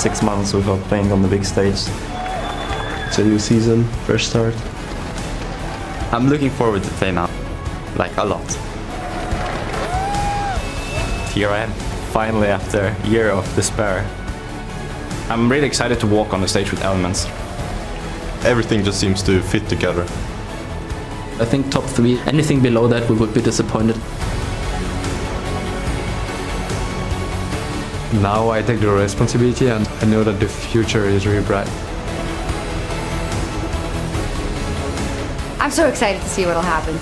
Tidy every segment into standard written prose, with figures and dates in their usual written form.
6 months without playing on the big stage. It's a new season, fresh start. I'm looking forward to play now, like a lot. Here I am, finally after a year of despair. I'm really excited to walk on the stage with Elements. Everything just seems to fit together. I think top 3, anything below that we would be disappointed. Now I take the responsibility and I know that the future is really bright. I'm so excited to see what'll happen.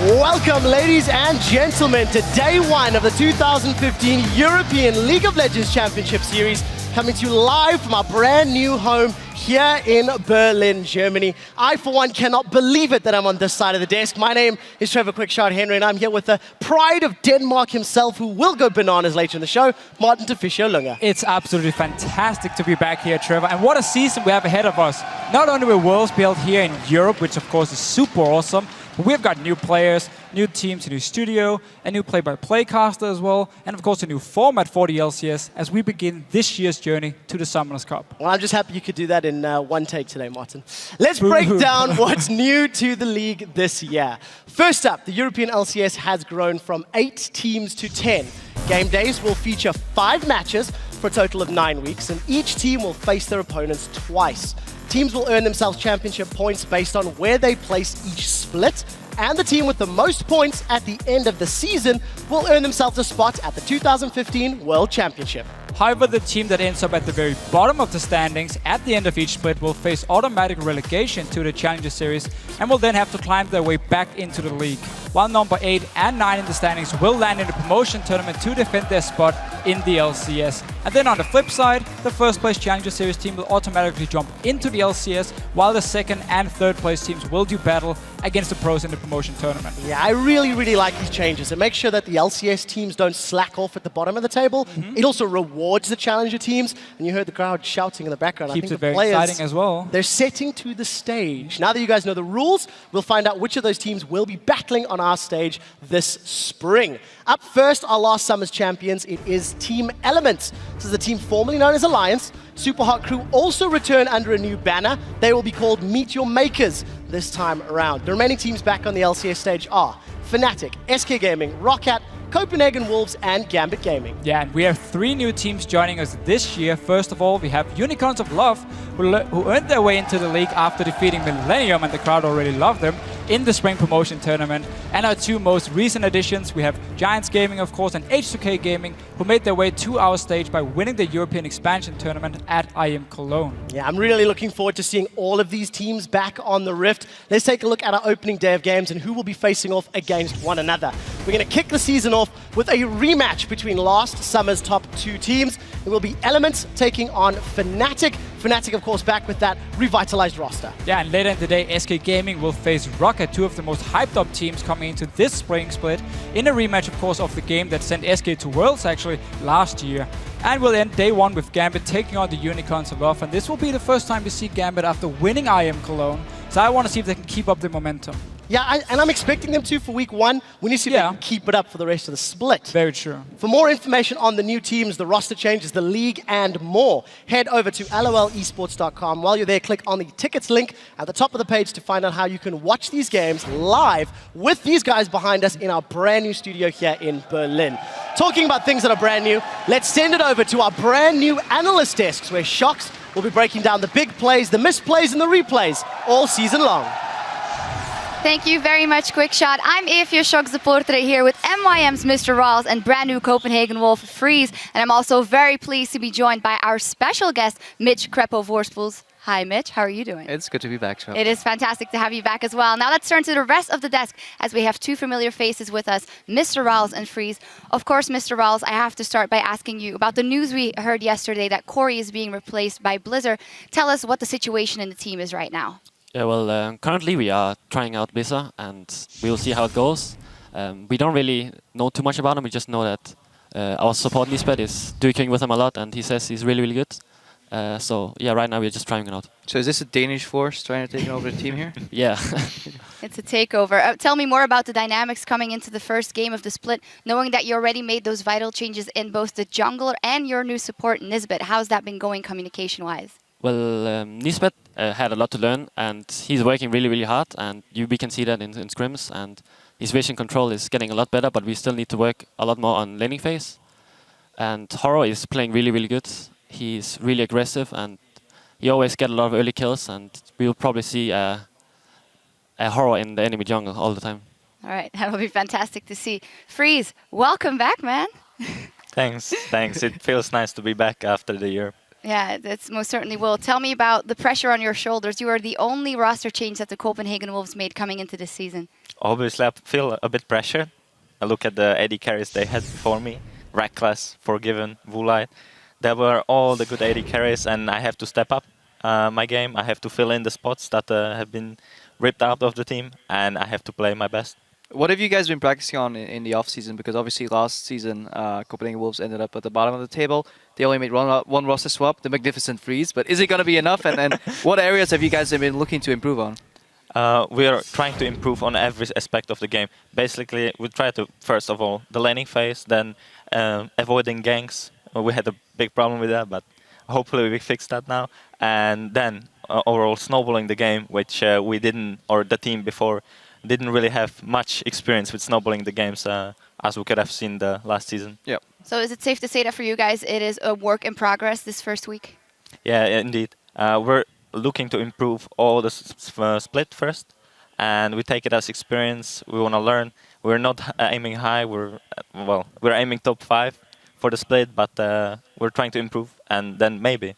Welcome, ladies and gentlemen, to day 1 of the 2015 European League of Legends Championship Series, coming to you live from our brand new home here in Berlin, Germany. I, for one, cannot believe it that I'm on this side of the desk. My name is Trevor Quickshot Henry, and I'm here with the pride of Denmark himself, who will go bananas later in the show, Martin Fischer Lunge. It's absolutely fantastic to be back here, Trevor. And what a season we have ahead of us. Not only will Worlds be held here in Europe, which of course is super awesome, but we've got new players, new teams, a new studio, a new play-by-play caster as well, and of course a new format for the LCS as we begin this year's journey to the Summoners Cup. Well, I'm just happy you could do that in one take today, Martin. Let's break down what's new to the league this year. First up, the European LCS has grown from 8 teams to 10. Game days will feature 5 matches for a total of 9 weeks, and each team will face their opponents twice. Teams will earn themselves championship points based on where they place each split, and the team with the most points at the end of the season will earn themselves a spot at the 2015 World Championship. However, the team that ends up at the very bottom of the standings at the end of each split will face automatic relegation to the Challenger Series and will then have to climb their way back into the league, while number 8 and 9 in the standings will land in the promotion tournament to defend their spot in the LCS. And then on the flip side, the first place Challenger Series team will automatically jump into the LCS, while the second and third place teams will do battle against the pros in the promotion tournament. Yeah, I really like these changes. It makes sure that the LCS teams don't slack off at the bottom of the table. It also rewards the challenger teams, and you heard the crowd shouting in the background. Keeps I think it very players, exciting as well. They're setting to the stage. Now that you guys know the rules, we'll find out which of those teams will be battling on our stage this spring. Up first, our last summer's champions, it is Team Elements. This is the team formerly known as Alliance. Super Hot Crew also return under a new banner. They will be called Meet Your Makers this time around. The remaining teams back on the LCS stage are Fnatic, SK Gaming, Roccat, Copenhagen Wolves, and Gambit Gaming. Yeah, and we have 3 new teams joining us this year. First of all, we have Unicorns of Love, who earned their way into the league after defeating Millennium, and the crowd already loved them, in the spring promotion tournament. And our 2 most recent additions, we have Giants Gaming, of course, and H2K Gaming, who made their way to our stage by winning the European expansion tournament at IM Cologne. Yeah, I'm really looking forward to seeing all of these teams back on the Rift. Let's take a look at our opening day of games and who will be facing off against one another. We're going to kick the season off with a rematch between last summer's top 2 teams. It will be Elements taking on Fnatic. Fnatic, of course, back with that revitalized roster. Yeah, and later in the day, SK Gaming will face Roccat, 2 of the most hyped up teams coming into this spring split, in a rematch, of course, of the game that sent SK to Worlds actually last year. And we'll end day 1 with Gambit taking on the Unicorns of Love, and this will be the first time we see Gambit after winning IM Cologne, so I want to see if they can keep up the momentum. Yeah, and I'm expecting them to for week 1. We need to see if they can keep it up for the rest of the split. Very true. For more information on the new teams, the roster changes, the league, and more, head over to lolesports.com. While you're there, click on the tickets link at the top of the page to find out how you can watch these games live with these guys behind us in our brand new studio here in Berlin. Talking about things that are brand new, let's send it over to our brand new analyst desks, where Shocks will be breaking down the big plays, the missed plays, and the replays all season long. Thank you very much, Quickshot. I'm Evie Shock supporter here with MYM's Mr. Rawls and brand new Copenhagen Wolf Freeze. And I'm also very pleased to be joined by our special guest, Mitch Krepo-Voorspools. Hi, Mitch. How are you doing? It's good to be back, Shop. It is fantastic to have you back as well. Now let's turn to the rest of the desk as we have 2 familiar faces with us, Mr. Rawls and Freeze. Of course, Mr. Rawls, I have to start by asking you about the news we heard yesterday that Corey is being replaced by Blizzard. Tell us what the situation in the team is right now. Yeah, well, currently we are trying out Blizzard, and we will see how it goes. We don't really know too much about him. We just know that our support Lisbeth is duking with him a lot, and he says he's really, really good. So yeah, right now we're just trying it out. So is this a Danish force trying to take over the team here? Yeah. It's a takeover. Tell me more about the dynamics coming into the first game of the split, knowing that you already made those vital changes in both the jungler and your new support, Nisbet. How's that been going communication-wise? Well, Nisbet had a lot to learn, and he's working really, really hard, and we can see that in scrims, and his vision control is getting a lot better, but we still need to work a lot more on laning phase. And Horror is playing really, really good. He's really aggressive, and he always gets a lot of early kills, and we'll probably see a Horror in the enemy jungle all the time. All right, that'll be fantastic to see. Freeze, welcome back, man. Thanks. It feels nice to be back after the year. Yeah, that's most certainly will. Tell me about the pressure on your shoulders. You are the only roster change that the Copenhagen Wolves made coming into this season. Obviously, I feel a bit pressured. I look at the AD carries they had before me. Reckless, Forgiven, Woolite. They were all the good AD carries, and I have to step up my game. I have to fill in the spots that have been ripped out of the team, and I have to play my best. What have you guys been practicing on in the off-season? Because obviously last season, Copenhagen Wolves ended up at the bottom of the table. They only made one roster swap, the Magnificent Freeze. But is it going to be enough? And what areas have you guys been looking to improve on? We are trying to improve on every aspect of the game. Basically, we try to, first of all, the laning phase, then avoiding ganks. We had a big problem with that, but hopefully we fixed that now. And then overall snowballing the game, which we didn't, or the team before, didn't really have much experience with snowballing the games as we could have seen the last season. Yeah. So is it safe to say that for you guys it is a work in progress this first week? Yeah, indeed. We're looking to improve all the split first, and we take it as experience. We want to learn. We're not aiming high. We're aiming top 5 for the split, but we're trying to improve, and then maybe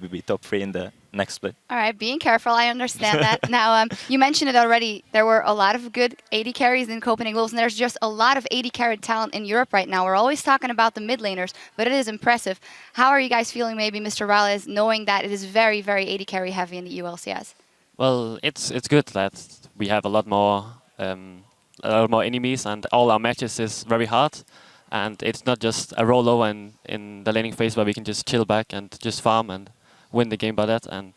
be top 3 in the next split. All right, being careful, I understand that. Now, you mentioned it already. There were a lot of good AD carries in Copenhagen Wolves, and there's just a lot of AD carry talent in Europe right now. We're always talking about the mid laners, but it is impressive. How are you guys feeling, maybe, Mr. Rales, knowing that it is very, very AD carry heavy in the ULCS? Well, it's good that we have a lot more enemies, and all our matches is very hard. And it's not just a rollover in the laning phase where we can just chill back and just farm and win the game by that. And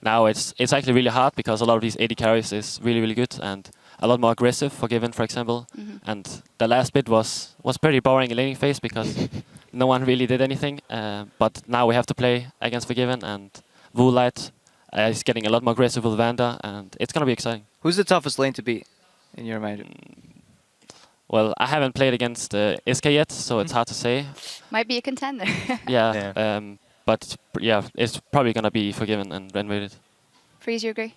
now it's actually really hard because a lot of these AD carries is really, really good and a lot more aggressive, Forgiven, for example. And the last bit was pretty boring in laning phase because no one really did anything. But now we have to play against Forgiven, and Woolite is getting a lot more aggressive with Vanda, and it's going to be exciting. Who's the toughest lane to beat, in your mind? Well, I haven't played against SK yet, so it's hard to say. Might be a contender. Yeah, but yeah, it's probably going to be Forgiven and renovated. Freeze, you agree?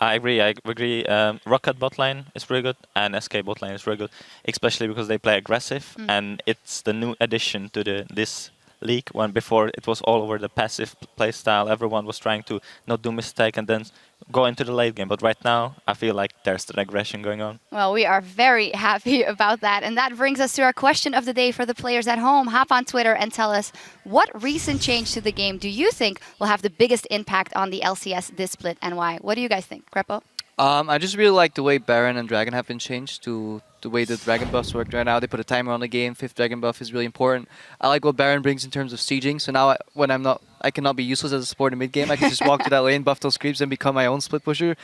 I agree. Rocket bot lane is really good, and SK bot lane is really good, especially because they play aggressive, and it's the new addition to this league. When before it was all over the passive play style, everyone was trying to not do mistake and then go into the late game. But right now, I feel like there's the aggression going on. Well, we are very happy about that. And that brings us to our question of the day for the players at home. Hop on Twitter and tell us, what recent change to the game do you think will have the biggest impact on the LCS this split, and why? What do you guys think? Crepo? I just really like the way Baron and Dragon have been changed to the way the Dragon buffs work right now. They put a timer on the game. 5th Dragon buff is really important. I like what Baron brings in terms of sieging. So now I cannot be useless as a support in mid game. I can just walk to that lane, buff those creeps, and become my own split pusher.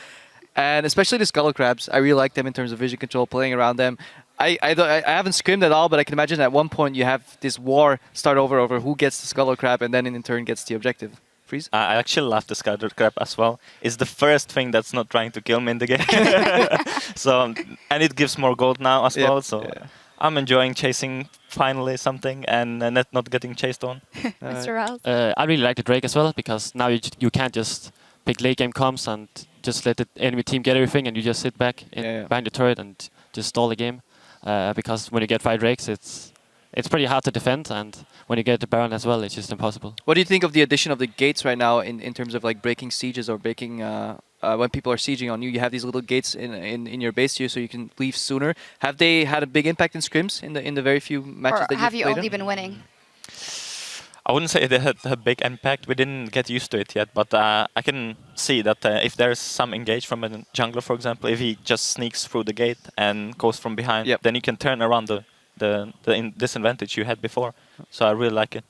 And especially the Skull Crabs, I really like them in terms of vision control, playing around them. I haven't scrimmed at all, but I can imagine at one point you have this war start over who gets the Skull Crab and then in turn gets the objective. Freeze? I actually love the Skull Crab as well. It's the first thing that's not trying to kill me in the game. So, and it gives more gold now as well. So I'm enjoying chasing finally something and not getting chased on. Mr. Ralph? I really like the Drake as well, because now you can't just pick late game comms and just let the enemy team get everything and you just sit back behind the turret and just stall the game. Because when you get 5 Drakes, it's pretty hard to defend, and when you get the Baron as well, it's just impossible. What do you think of the addition of the gates right now in terms of like breaking sieges or breaking when people are sieging on you? You have these little gates in your base here, so you can leave sooner. Have they had a big impact in scrims in the very few matches that you've played? Have you only been winning? I wouldn't say they had a big impact. We didn't get used to it yet, but I can see that if there's some engage from a jungler, for example, if he just sneaks through the gate and goes from behind, then you can turn around the disadvantage you had before. So I really like it.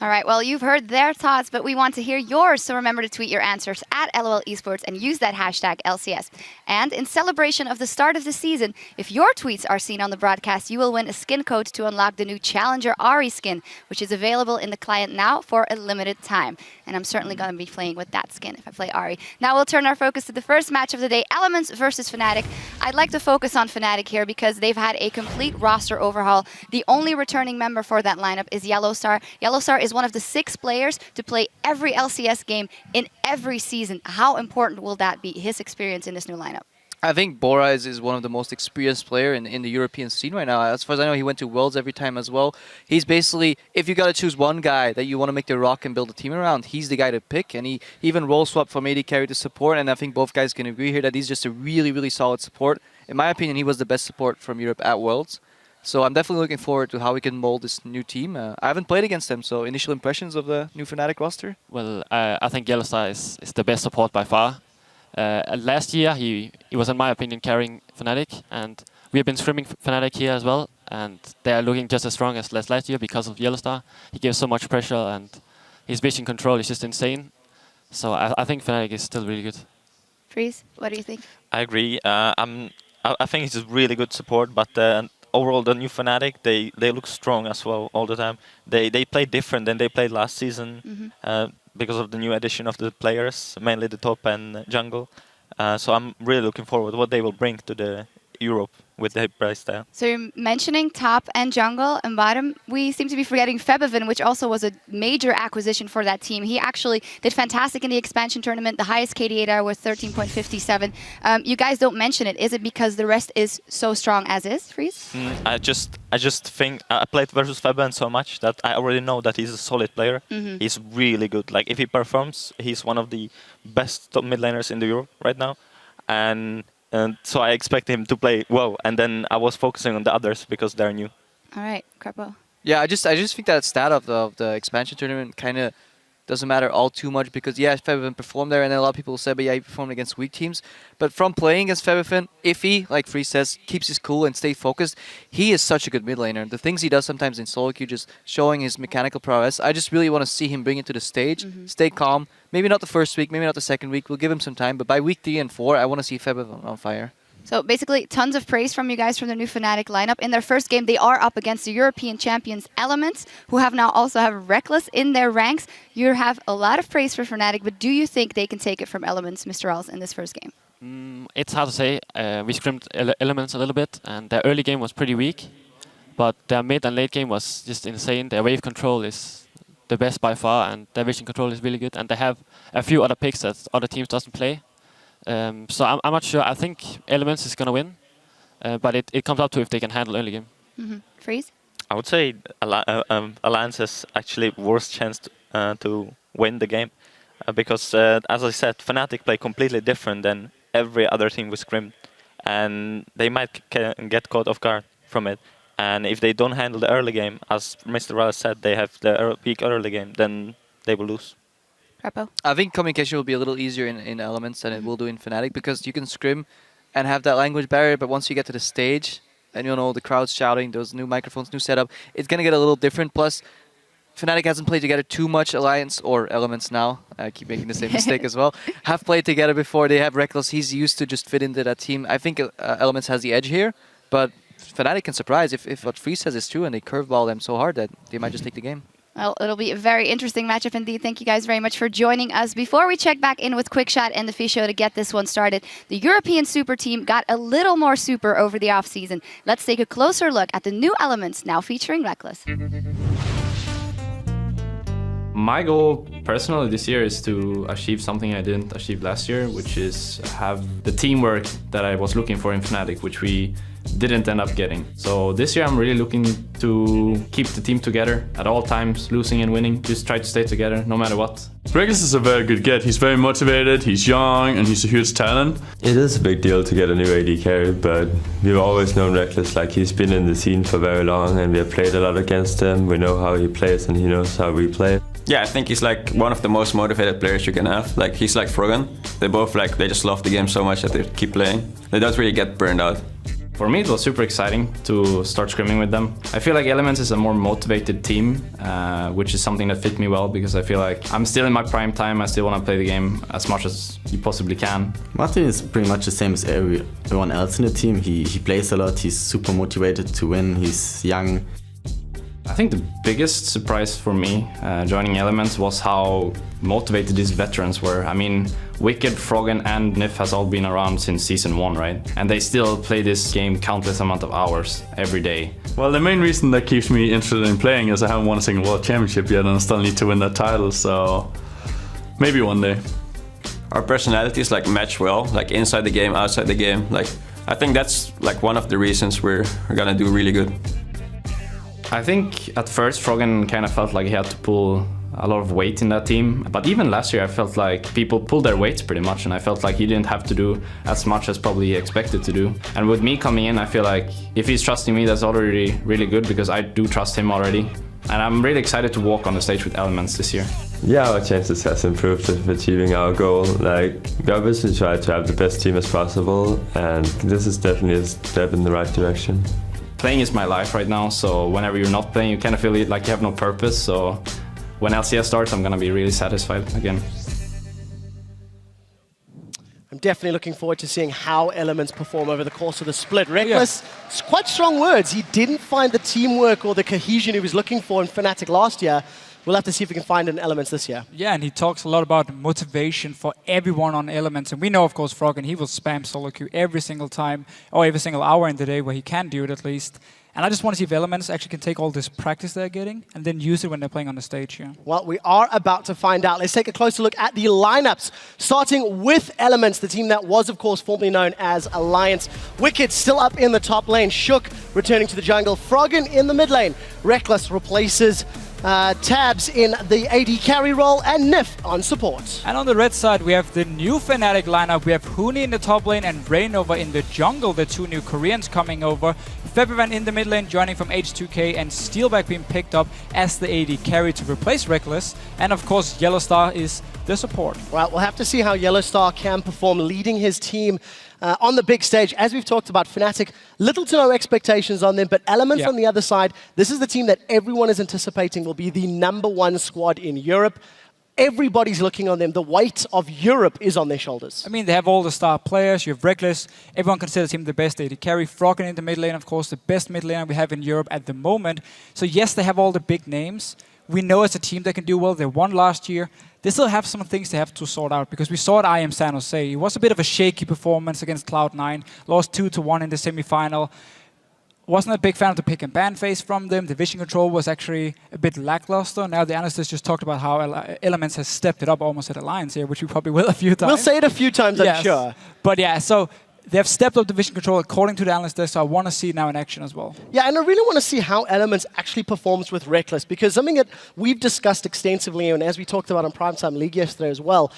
All right, well, you've heard their thoughts, but we want to hear yours, so remember to tweet your answers at LOL Esports and use that hashtag LCS. And in celebration of the start of the season, if your tweets are seen on the broadcast, you will win a skin code to unlock the new Challenger Ahri skin, which is available in the client now for a limited time. And I'm certainly going to be playing with that skin if I play Ahri. Now we'll turn our focus to the first match of the day, Elements versus Fnatic. I'd like to focus on Fnatic here because they've had a complete roster overhaul. The only returning member for that lineup is Yellowstar. Yellowstar is one of the 6 players to play every LCS game in every season. How important will that be, his experience in this new lineup? I think Bora is one of the most experienced player in the European scene right now. As far as I know, he went to Worlds every time as well. He's basically, if you got to choose one guy that you want to make the rock and build a team around, he's the guy to pick. And he even role swapped from AD carry to support. And I think both guys can agree here that he's just a really, really solid support. In my opinion, he was the best support from Europe at Worlds. So I'm definitely looking forward to how we can mold this new team. I haven't played against them, so initial impressions of the new Fnatic roster? Well, I think Yellowstar is the best support by far. Last year, he was, in my opinion, carrying Fnatic, and we have been scrimming Fnatic here as well, and they are looking just as strong as last year because of Yellowstar. He gives so much pressure, and his vision control is just insane. So I think Fnatic is still really good. Freeze, what do you think? I agree. I think he's a really good support, but overall, the new Fnatic, they look strong as well all the time. They play different than they played last season because of the new addition of the players, mainly the top and jungle. So I'm really looking forward to what they will bring to the Europe with the play style. So you're mentioning top and jungle and bottom. We seem to be forgetting Febevin, which also was a major acquisition for that team. He actually did fantastic in the expansion tournament. The highest KDA was 13.57. You guys don't mention it. Is it because the rest is so strong as is, Freeze? I just think I played versus Febevin so much that I already know that he's a solid player. He's really good. Like if he performs, he's one of the best top mid laners in the Europe right now. And so I expect him to play well, and then I was focusing on the others because they're new. All right, Crepo. Yeah, I just think that stat of the expansion tournament kind of doesn't matter all too much because, yeah, Febevin performed there, and then a lot of people said, but yeah, he performed against weak teams. But from playing against Febevin, if he, like Free says, keeps his cool and stay focused, he is such a good mid laner. The things he does sometimes in solo queue, just showing his mechanical prowess, I just really want to see him bring it to the stage, stay calm. Maybe not the first week, maybe not the second week. We'll give him some time, but by week 3 and 4, I want to see Febevin on fire. So basically, tons of praise from you guys from the new Fnatic lineup. In their first game, they are up against the European champions Elements, who have now also have Reckless in their ranks. You have a lot of praise for Fnatic, but do you think they can take it from Elements, Mr. Ralls, in this first game? It's hard to say. We scrimmed Elements a little bit, and their early game was pretty weak, but their mid and late game was just insane. Their wave control is the best by far, and their vision control is really good, and they have a few other picks that other teams doesn't play. So I'm not sure. I think Elements is going to win, but it comes up to if they can handle early game. Freeze? I would say Alliance has actually worse chance to win the game because, as I said, Fnatic play completely different than every other team we scrimmed, and they might get caught off guard from it. And if they don't handle the early game, as Mr. Ralls said, they have the weak early game, then they will lose. Crepo? I think communication will be a little easier in Elements than it will do in Fnatic because you can scrim and have that language barrier, but once you get to the stage and you know the crowd's shouting, those new microphones, new setup, it's going to get a little different. Plus, Fnatic hasn't played together too much, Alliance or Elements now. I keep making the same mistake as well. Have played together before. They have Reckless. He's used to just fit into that team. I think Elements has the edge here, but Fnatic can surprise if what Free says is true and they curveball them so hard that they might just take the game. Well, it'll be a very interesting matchup indeed. Thank you guys very much for joining us. Before we check back in with Quickshot and the Fish Show to get this one started, the European Super Team got a little more super over the offseason. Let's take a closer look at the new Elements now featuring Reckless. My goal personally this year is to achieve something I didn't achieve last year, which is have the teamwork that I was looking for in Fnatic, which we didn't end up getting. So this year I'm really looking to keep the team together at all times, losing and winning. Just try to stay together no matter what. Reckless is a very good get. He's very motivated, he's young, and he's a huge talent. It is a big deal to get a new AD carry, but we've always known Reckless. Like, he's been in the scene for very long, and we have played a lot against him. We know how he plays, and he knows how we play. Yeah, I think he's like one of the most motivated players you can have. Like, he's like Froggen. They both they just love the game so much that they keep playing. They don't really get burned out. For me, it was super exciting to start scrimming with them. I feel like Elements is a more motivated team, which is something that fit me well because I feel like I'm still in my prime time. I still want to play the game as much as you possibly can. Martin is pretty much the same as everyone else in the team. He plays a lot, he's super motivated to win, he's young. I think the biggest surprise for me joining Elements was how motivated these veterans were. I mean, Wicked, Froggen and Nif has all been around since season 1, right? And they still play this game countless amount of hours every day. Well, the main reason that keeps me interested in playing is I haven't won a single world championship yet and I still need to win that title, so maybe one day. Our personalities like match well, like inside the game, outside the game. Like, I think that's like one of the reasons we're gonna do really good. I think at first Froggen kind of felt like he had to pull a lot of weight in that team. But even last year I felt like people pulled their weights pretty much and I felt like he didn't have to do as much as probably he expected to do. And with me coming in, I feel like if he's trusting me, that's already really good because I do trust him already. And I'm really excited to walk on the stage with Elements this year. Yeah, our chances has improved of achieving our goal. Like, we obviously try to have the best team as possible and this is definitely a step in the right direction. Playing is my life right now, so whenever you're not playing, you kind of feel like you have no purpose. So when LCS starts, I'm gonna be really satisfied again. I'm definitely looking forward to seeing how Elements perform over the course of the split. Reckless, it's quite strong words. He didn't find the teamwork or the cohesion he was looking for in Fnatic last year. We'll have to see if we can find it in Elements this year. Yeah, and he talks a lot about motivation for everyone on Elements. And we know, of course, Froggen, he will spam solo queue every single time, or every single hour in the day where he can do it at least. And I just want to see if Elements actually can take all this practice they're getting and then use it when they're playing on the stage here. Well, we are about to find out. Let's take a closer look at the lineups. Starting with Elements, the team that was, of course, formerly known as Alliance. Wicked still up in the top lane. Shook returning to the jungle. Froggen in the mid lane. Reckless replaces Tabs in the AD carry role and Nif on support. And on the red side, we have the new Fnatic lineup. We have Huni in the top lane and Rainova in the jungle, the two new Koreans coming over. Febivan in the mid lane, joining from H2K, and Steelback being picked up as the AD carry to replace Reckless. And of course, Yellowstar is the support. Well, we'll have to see how Yellowstar can perform, leading his team on the big stage. As we've talked about, Fnatic, little to no expectations on them, but Elements on the other side, this is the team that everyone is anticipating will be the #1 squad in Europe. Everybody's looking on them. The weight of Europe is on their shoulders. I mean, they have all the star players. You have Reckless. Everyone considers him the best AD carry. Froggen in the mid lane, of course, the best mid laner we have in Europe at the moment. So yes, they have all the big names. We know as a team they can do well. They won last year. They still have some things they have to sort out because we saw at IM San Jose. It was a bit of a shaky performance against Cloud9. Lost 2-1 in the semifinal. Wasn't a big fan of the pick and ban phase from them. The vision control was actually a bit lackluster. Now the analysts just talked about how Elements has stepped it up almost at Alliance here, which we probably will a few times. We'll say it a few times, I'm sure. But yeah, so they have stepped up the vision control according to the analysts, so I want to see it now in action as well. Yeah, and I really want to see how Elements actually performs with Reckless, because something that we've discussed extensively, and as we talked about on Primetime League yesterday as well,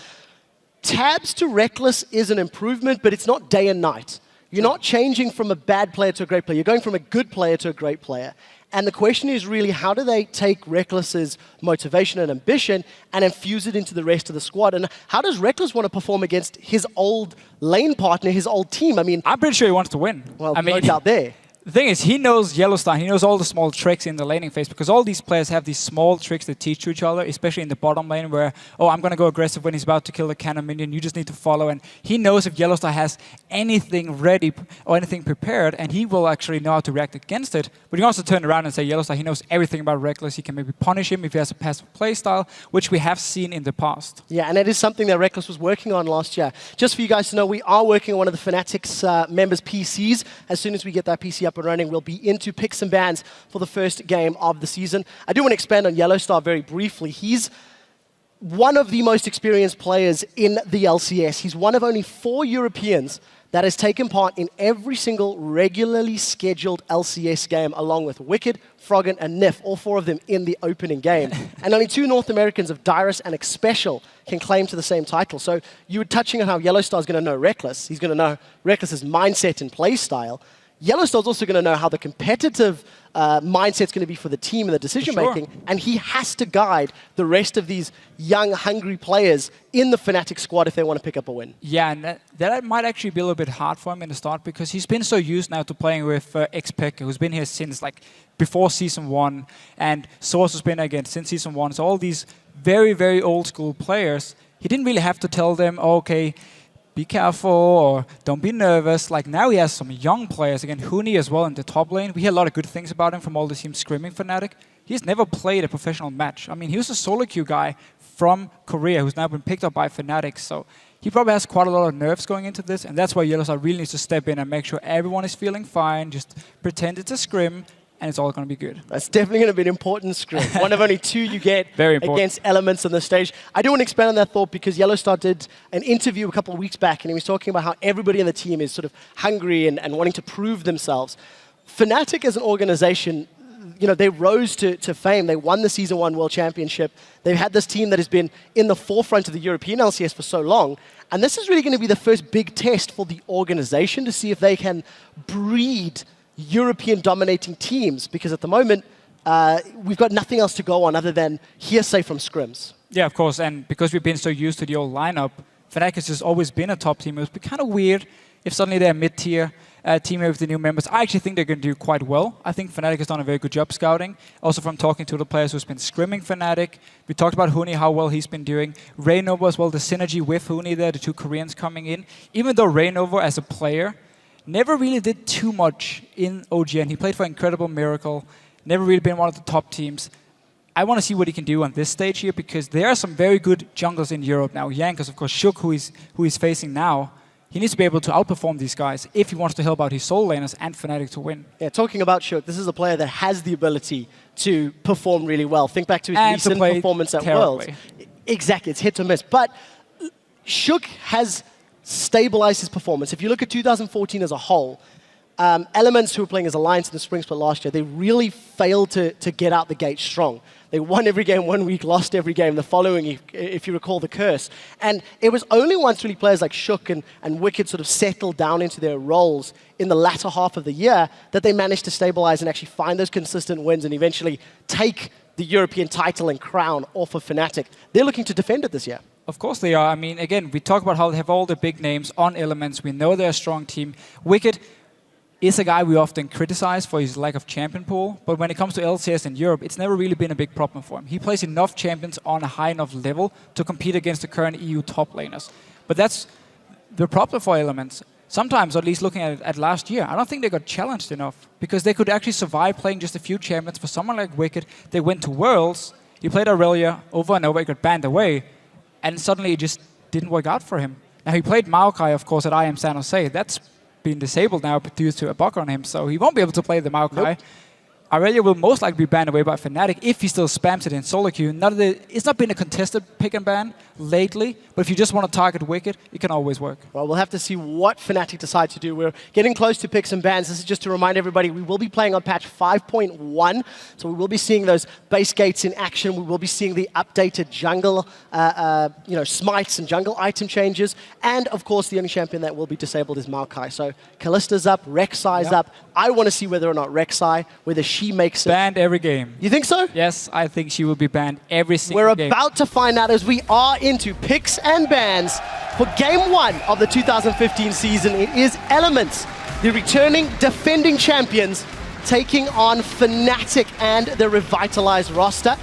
Tabs to Reckless is an improvement, but it's not day and night. You're not changing from a bad player to a great player. You're going from a good player to a great player. And the question is really, how do they take Reckless's motivation and ambition and infuse it into the rest of the squad? And how does Reckless want to perform against his old lane partner, his old team? I mean, I'm pretty sure he wants to win. Well, no doubt there. The thing is, he knows Yellowstar. He knows all the small tricks in the laning phase because all these players have these small tricks they teach to each other, especially in the bottom lane where, oh, I'm going to go aggressive when he's about to kill the cannon minion. You just need to follow. And he knows if Yellowstar has anything ready or anything prepared, and he will actually know how to react against it. But you can also turn around and say Yellowstar, he knows everything about Reckless. He can maybe punish him if he has a passive playstyle, which we have seen in the past. Yeah, and it is something that Reckless was working on last year. Just for you guys to know, we are working on one of the Fnatic's members' PCs. As soon as we get that PC up and running, we'll be into picks and bans for the first game of the season. I do want to expand on Yellowstar very briefly. He's one of the most experienced players in the LCS. He's one of only 4 Europeans that has taken part in every single regularly scheduled LCS game, along with Wicked, Froggen, and Nif, all 4 of them in the opening game. And only 2 North Americans of Dyrus and Xpecial can claim to the same title. So you were touching on how Yellowstar is going to know Reckless. He's going to know Reckless's mindset and play style. Yellowstar's also going to know how the competitive mindset's going to be for the team and the decision-making, and he has to guide the rest of these young, hungry players in the Fnatic squad if they want to pick up a win. Yeah, and that might actually be a little bit hard for him in the start because he's been so used now to playing with Xpec, who's been here since like before Season 1, and Source has been again since Season 1. So all these very, very old-school players, he didn't really have to tell them, oh, okay, be careful or don't be nervous. Like now he has some young players. Again, Huni as well in the top lane. We hear a lot of good things about him from all the teams scrimming Fnatic. He's never played a professional match. I mean, he was a solo queue guy from Korea who's now been picked up by Fnatic. So he probably has quite a lot of nerves going into this. And that's why Yellowstar really needs to step in and make sure everyone is feeling fine. Just pretend it's a scrim. And it's all going to be good. That's definitely going to be an important scrim. One of only 2 you get against Elements on the stage. I do want to expand on that thought because Yellowstar did an interview a couple of weeks back, and he was talking about how everybody on the team is sort of hungry and wanting to prove themselves. Fnatic as an organization, you know, they rose to fame. They won the Season 1 World Championship. They've had this team that has been in the forefront of the European LCS for so long. And this is really going to be the first big test for the organization to see if they can breed European dominating teams, because at the moment we've got nothing else to go on other than hearsay from scrims. Yeah, of course, and because we've been so used to the old lineup, Fnatic has just always been a top team. It would be kind of weird if suddenly they're a mid-tier team with the new members. I actually think they're going to do quite well. I think Fnatic has done a very good job scouting. Also from talking to the players who's been scrimming Fnatic. We talked about Huni, how well he's been doing. Rainover as well, the synergy with Huni there, the 2 Koreans coming in. Even though Rainover as a player never really did too much in OGN. He played for Incredible Miracle, never really been one of the top teams. I want to see what he can do on this stage here because there are some very good junglers in Europe now. Yankos, of course, Shook, who he's facing now. He needs to be able to outperform these guys if he wants to help out his solo laners and Fnatic to win. Yeah, talking about Shook, this is a player that has the ability to perform really well. Think back to his recent performance at Worlds. Exactly, it's hit or miss. But Shook has stabilize his performance. If you look at 2014 as a whole, Elements, who were playing as Alliance in the Spring Split last year, they really failed to get out the gate strong. They won every game 1 week, lost every game the following, if you recall the curse. And it was only once really players like Shook and Wicked sort of settled down into their roles in the latter half of the year that they managed to stabilize and actually find those consistent wins and eventually take the European title and crown off of Fnatic. They're looking to defend it this year. Of course they are. I mean, again, we talk about how they have all the big names on Elements. We know they're a strong team. Wicked is a guy we often criticize for his lack of champion pool, but when it comes to LCS in Europe, it's never really been a big problem for him. He plays enough champions on a high enough level to compete against the current EU top laners. But that's the problem for Elements. Sometimes, at least looking at last year, I don't think they got challenged enough because they could actually survive playing just a few champions. For someone like Wicked, they went to Worlds, he played Aurelia over and over, he got banned away, and suddenly it just didn't work out for him. Now, he played Maokai, of course, at IM San Jose. That's been disabled now due to a bug on him, so he won't be able to play the Maokai. Nope. Aurelia will most likely be banned away by Fnatic if he still spams it in solo queue. It's not been a contested pick and ban lately, but if you just want to target Wicked, it can always work. Well, we'll have to see what Fnatic decide to do. We're getting close to picks and bans. This is just to remind everybody, we will be playing on patch 5.1, so we will be seeing those base gates in action. We will be seeing the updated jungle, smites and jungle item changes, and of course, the only champion that will be disabled is Maokai. So Kallista's up, Rek'Sai's up. I want to see whether or not Rek'Sai, whether she makes it. Banned every game. You think so? Yes, I think she will be banned every single game. We're about to find out as we are into picks and bans for Game 1 of the 2015 season. It is Elements, the returning defending champions, taking on Fnatic and the revitalized roster.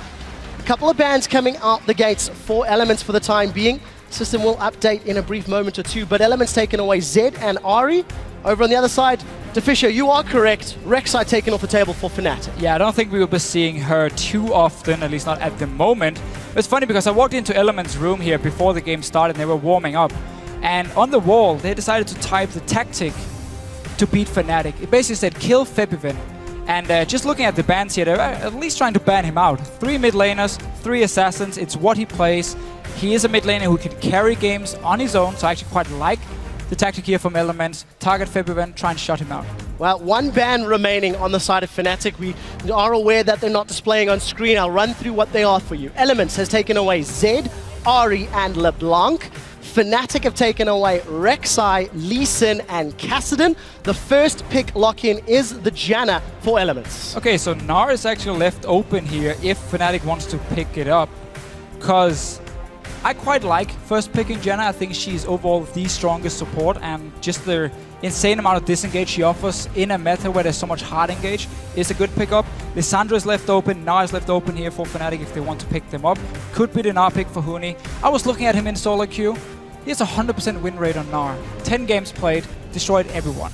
A couple of bans coming out the gates for Elements for the time being. System will update in a brief moment or two, but Elements taking away Zed and Ari. Over on the other side, DeFisher, you are correct. Rek'Sai taken off the table for Fnatic. Yeah, I don't think we will be seeing her too often, at least not at the moment. It's funny because I walked into Element's room here before the game started and they were warming up. And on the wall, they decided to type the tactic to beat Fnatic. It basically said, kill Febiven. And just looking at the bans here, they're at least trying to ban him out. 3 mid laners, 3 assassins, it's what he plays. He is a mid laner who can carry games on his own, so I actually quite like the tactic here from Elements. Target Febiven, try and shut him out. Well, one ban remaining on the side of Fnatic. We are aware that they're not displaying on screen. I'll run through what they are for you. Elements has taken away Zed, Ari, and LeBlanc. Fnatic have taken away Rek'Sai, Lee Sin, and Kassadin. The first pick lock-in is the Janna for Elements. Okay, so Gnar is actually left open here if Fnatic wants to pick it up, because I quite like first picking Janna. I think she's overall the strongest support, and just the insane amount of disengage she offers in a meta where there's so much hard engage is a good pickup. Lissandra is left open, Gnar is left open here for Fnatic if they want to pick them up. Could be the Gnar pick for Huni. I was looking at him in solo queue. He has a 100% win rate on Gnar. 10 games played, destroyed everyone.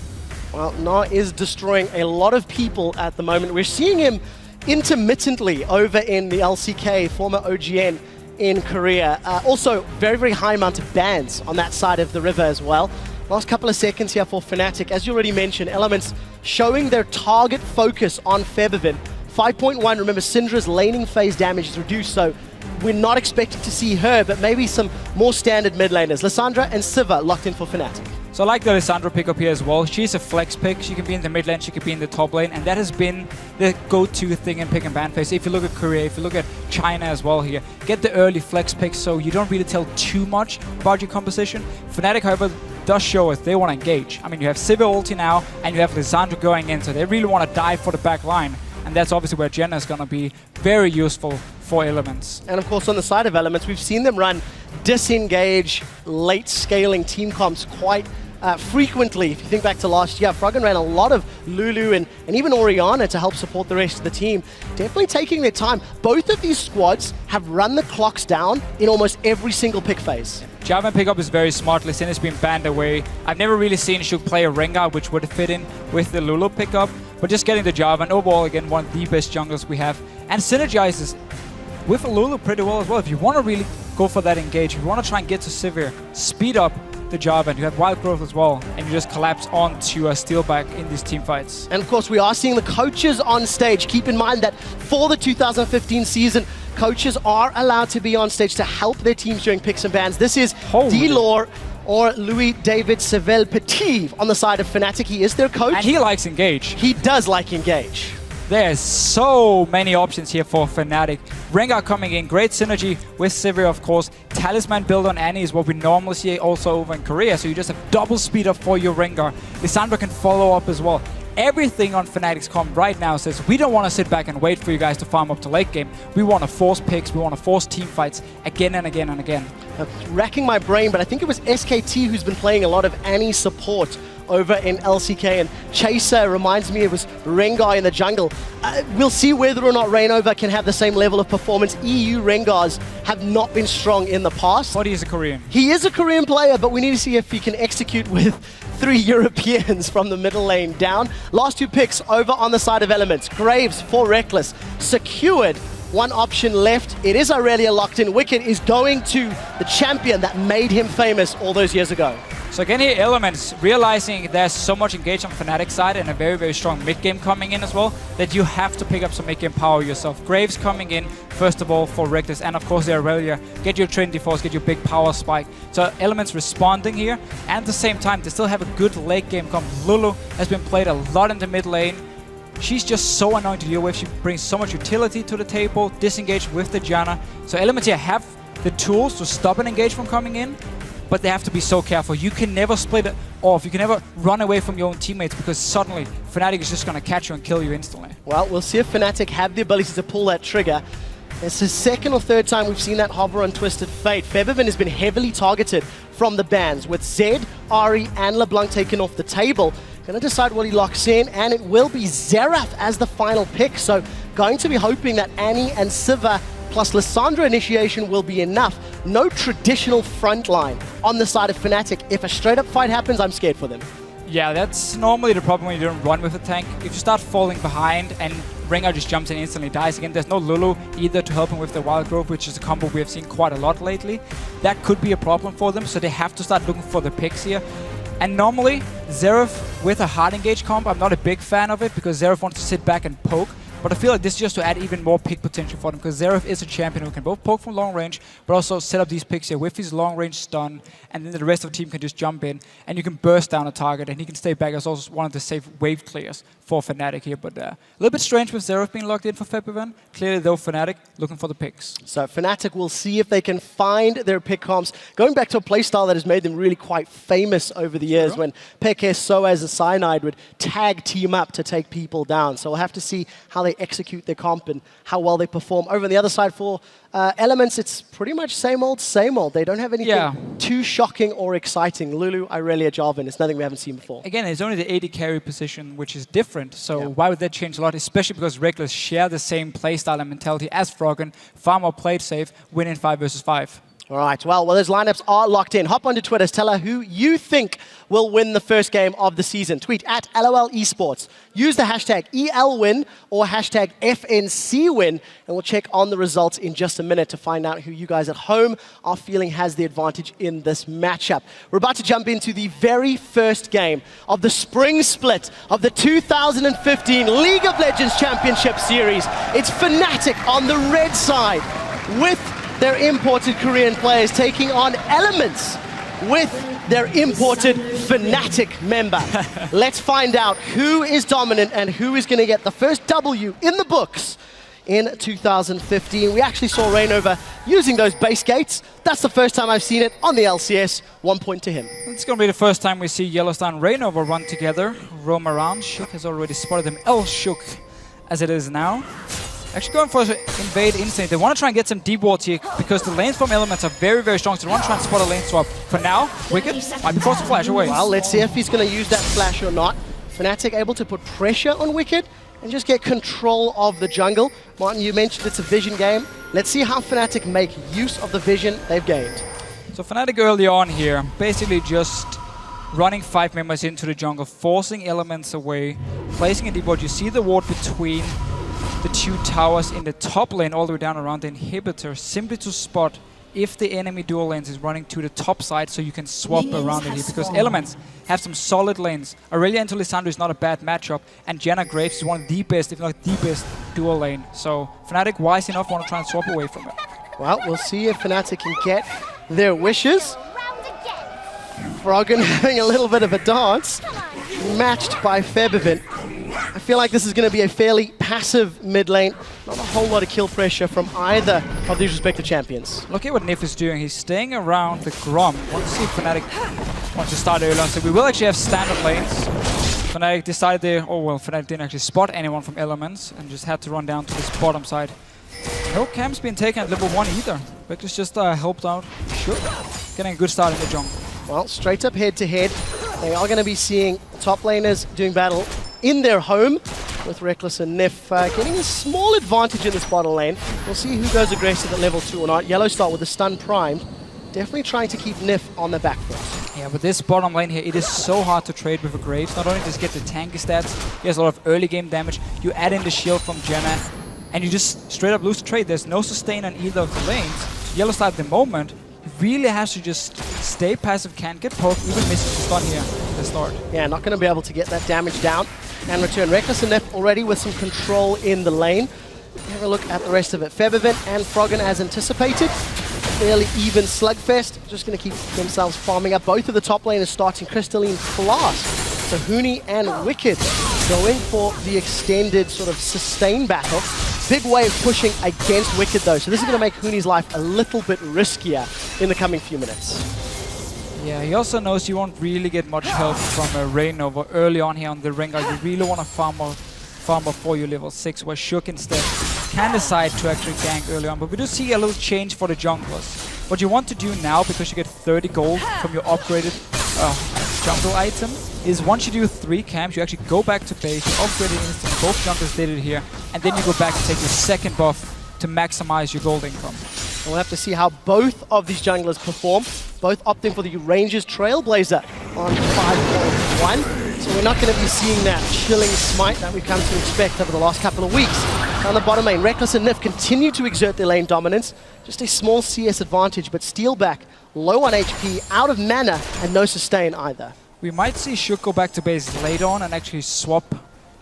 Well, Gnar is destroying a lot of people at the moment. We're seeing him intermittently over in the LCK, former OGN in Korea. Also, very, very high amount of bans on that side of the river as well. Last couple of seconds here for Fnatic. As you already mentioned, Elements showing their target focus on Febiven. 5.1, remember, Syndra's laning phase damage is reduced, so we're not expecting to see her, but maybe some more standard mid laners. Lissandra and Siva locked in for Fnatic. So I like the Lissandra pickup here as well. She's a flex pick. She can be in the mid lane, she can be in the top lane, and that has been the go-to thing in pick and ban phase. If you look at Korea, if you look at China as well here, get the early flex picks so you don't really tell too much about your composition. Fnatic, however, does show us they want to engage. I mean, you have Siva ulti now, and you have Lissandra going in, so they really want to dive for the back line. And that's obviously where Janna is going to be very useful for Elements. And of course, on the side of Elements, we've seen them run disengage, late scaling team comps quite frequently. If you think back to last year, Froggen ran a lot of Lulu and even Orianna to help support the rest of the team. Definitely taking their time. Both of these squads have run the clocks down in almost every single pick phase. Jarvan pickup is very smart. Lee Sin has been banned away. I've never really seen Shuk play a Rengar, which would fit in with the Lulu pickup. But just getting the Jarvan, overall, again, one of the best junglers we have. And synergizes with Lulu pretty well as well. If you want to really go for that engage, if you want to try and get to Sivir, speed up the Jarvan. You have Wild Growth as well, and you just collapse onto a Steelback in these team fights. And of course, we are seeing the coaches on stage. Keep in mind that for the 2015 season, coaches are allowed to be on stage to help their teams during picks and bans. This is D-Lore or Louis David Seville Petit on the side of Fnatic. He is their coach. And he likes engage. He does like engage. There's so many options here for Fnatic. Rengar coming in, great synergy with Sivir, of course. Talisman build on Annie is what we normally see also over in Korea, so you just have double speed up for your Rengar. Lissandra can follow up as well. Everything on Fnatic's comp right now says we don't want to sit back and wait for you guys to farm up to late game. We want to force picks, we want to force team fights again and again and again. Racking my brain, but I think it was SKT who's been playing a lot of Annie support over in LCK, and Chaser reminds me it was Rengar in the jungle. We'll see whether or not Rainover can have the same level of performance. EU Rengars have not been strong in the past. But he's a Korean. He is a Korean player, but we need to see if he can execute with 3 Europeans from the middle lane down. Last 2 picks over on the side of Elements. Graves for Reckless, secured. One option left. It is Aurelia locked in. Wicked is going to the champion that made him famous all those years ago. So again here, Elements realizing there's so much engaged on Fnatic side and a very, very strong mid-game coming in as well, that you have to pick up some mid-game power yourself. Graves coming in, first of all, for Reckless, and of course the Aurelia. Get your Trinity Force, get your big power spike. So Elements responding here, and at the same time, they still have a good late game comp. Lulu has been played a lot in the mid lane. She's just so annoying to deal with. She brings so much utility to the table, disengage with the Janna. So Elements here have the tools to stop an engage from coming in, but they have to be so careful. You can never split it off. You can never run away from your own teammates, because suddenly Fnatic is just going to catch you and kill you instantly. Well, we'll see if Fnatic have the ability to pull that trigger. It's the second or third time we've seen that hover on Twisted Fate. Febiven has been heavily targeted from the bans, with Zed, Ari, and LeBlanc taken off the table. Going to decide what he locks in, and it will be Xerath as the final pick. So going to be hoping that Annie and Siva plus Lissandra initiation will be enough. No traditional front line on the side of Fnatic. If a straight up fight happens, I'm scared for them. Yeah, that's normally the problem when you don't run with a tank. If you start falling behind and Rengar just jumps in and instantly dies again, there's no Lulu either to help him with the Wild Growth, which is a combo we have seen quite a lot lately. That could be a problem for them, so they have to start looking for the picks here. And normally, Xerath with a hard engage comp, I'm not a big fan of it, because Xerath wants to sit back and poke. But I feel like this is just to add even more pick potential for them, because Xerath is a champion who can both poke from long range, but also set up these picks here with his long range stun, and then the rest of the team can just jump in, and you can burst down a target, and he can stay back as also one of the safe wave clears for Fnatic here. But a little bit strange with Xerath being locked in for Feb event. Clearly, though, Fnatic looking for the picks. So Fnatic will see if they can find their pick comps, going back to a playstyle that has made them really quite famous over the years, when Peke, Soaz, and Cyanide would tag team up to take people down. So we'll have to see how they execute their comp and how well they perform. Over on the other side for Elements, it's pretty much same old, same old. They don't have anything too shocking or exciting. Lulu, Irelia, Jarvan, it's nothing we haven't seen before. Again, it's only the AD carry position, which is different. So why would that change a lot? Especially because Reckless share the same playstyle and mentality as Froggen, far more played safe, winning 5 versus 5. All right, well, those lineups are locked in. Hop onto Twitter, tell her who you think will win the first game of the season. Tweet at LOL Esports. Use the hashtag ELWin or hashtag FNCWin, and we'll check on the results in just a minute to find out who you guys at home are feeling has the advantage in this matchup. We're about to jump into the very first game of the spring split of the 2015 League of Legends Championship Series. It's Fnatic on the red side with their imported Korean players taking on Elements with their imported Fnatic member. Let's find out who is dominant and who is going to get the first W in the books in 2015. We actually saw Rainover using those base gates. That's the first time I've seen it on the LCS. 1 point to him. It's going to be the first time we see Yellowstone and Rainover run together, roam around. Shook has already spotted them. Shook, as it is now. Actually going for invade instinct. They want to try and get some deep wards here because the lanes from Elements are very, very strong. So they want to try and spot a lane swap. For now, Wicked might be forced to flash away. Well, let's see if he's going to use that flash or not. Fnatic able to put pressure on Wicked and just get control of the jungle. Martin, you mentioned it's a vision game. Let's see how Fnatic make use of the vision they've gained. So Fnatic early on here, basically just running 5 members into the jungle, forcing Elements away, placing a deep ward. You see the ward between the 2 towers in the top lane all the way down around the inhibitor, simply to spot if the enemy dual lanes is running to the top side so you can swap around it here, because Elements have some solid lanes. Aurelia into Lissandra is not a bad matchup, and Janna Graves is one of the best, if not the best, dual lane. So Fnatic, wise enough, want to try and swap away from it. Well, we'll see if Fnatic can get their wishes. Froggen having a little bit of a dance, matched by Febivent. I feel like this is going to be a fairly passive mid lane. Not a whole lot of kill pressure from either of these respective champions. Look at what Nif is doing. He's staying around the Grom. Want to see if Fnatic wants to start early on. So we will actually have standard lanes. Fnatic decided Fnatic didn't actually spot anyone from Elements and just had to run down to this bottom side. No camps being taken at level 1 either. Reckless just helped out. Sure. Getting a good start in the jungle. Well, straight up head to head. They are going to be seeing top laners doing battle in their home, with Reckless and Nif getting a small advantage in this bottom lane. We'll see who goes aggressive at level 2 or not. Yellow start with the stun primed. Definitely trying to keep Nif on the back foot. Yeah, but this bottom lane here, it is so hard to trade with a Graves. Not only does get the tanky stats, he has a lot of early game damage. You add in the shield from Janna, and you just straight up lose the trade. There's no sustain on either of the lanes. So Yellow start at the moment really has to just stay passive, can't get poked, even misses the stun here at the start. Yeah, not going to be able to get that damage down and return. Reckless and Nef already with some control in the lane. Have a look at the rest of it. Febivent and Froggen as anticipated. Fairly even slugfest. Just going to keep themselves farming up. Both of the top laners starting Crystalline Flask. So Huni and Wicked going for the extended sort of sustain battle. Big wave pushing against Wicked though. So this is going to make Huni's life a little bit riskier in the coming few minutes. Yeah, he also knows you won't really get much help from a Rainover early on here on the Rengar. You really want to farm before you level 6, where Shook instead can decide to actually gank early on. But we do see a little change for the junglers. What you want to do now, because you get 30 gold from your upgraded jungle item, is once you do 3 camps, you actually go back to base, you upgrade it instantly, both junglers did it here, and then you go back and take your second buff to maximize your gold income. We'll have to see how both of these junglers perform, both opting for the Rangers Trailblazer on 5.1. So we're not going to be seeing that chilling smite that we've come to expect over the last couple of weeks. On the bottom lane, Reckless and Nif continue to exert their lane dominance. Just a small CS advantage, but Steelback low on HP, out of mana, and no sustain either. We might see Shook go back to base later on and actually swap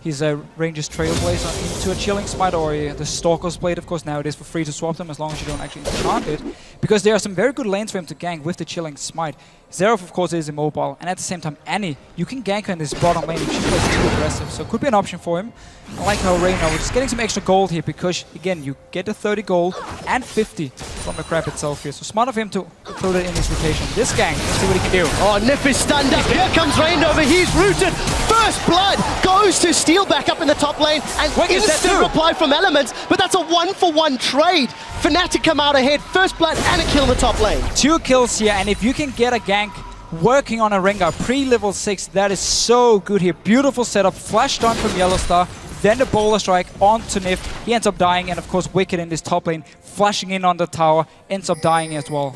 his Ranger's Trailblazer into a Chilling Smite or the Stalker's Blade. Of course, now it is for free to swap them as long as you don't actually enchant it, because there are some very good lanes for him to gank with the Chilling Smite. Xerath, of course, is immobile, and at the same time, Annie, you can gank her in this bottom lane if she plays too aggressive, so it could be an option for him. I like how Reyna, we're just getting some extra gold here, because, again, you get the 30 gold and 50 from the crab itself here, so smart of him to include it in his rotation. This gank, let's see what he can do. Oh, Nif is stunned up. Here comes Reignover. He's rooted. First blood goes to Steel back up in the top lane, and instant reply from Elements, but that's a 1-for-1 trade. Fnatic come out ahead, first blood and a kill in the top lane. 2 kills here, and if you can get a gank working on a Rengar pre-level 6, that is so good here. Beautiful setup, flash stun from Yellowstar, then the Boulder Strike onto Nif. He ends up dying, and of course Wicked in this top lane, flashing in on the tower, ends up dying as well.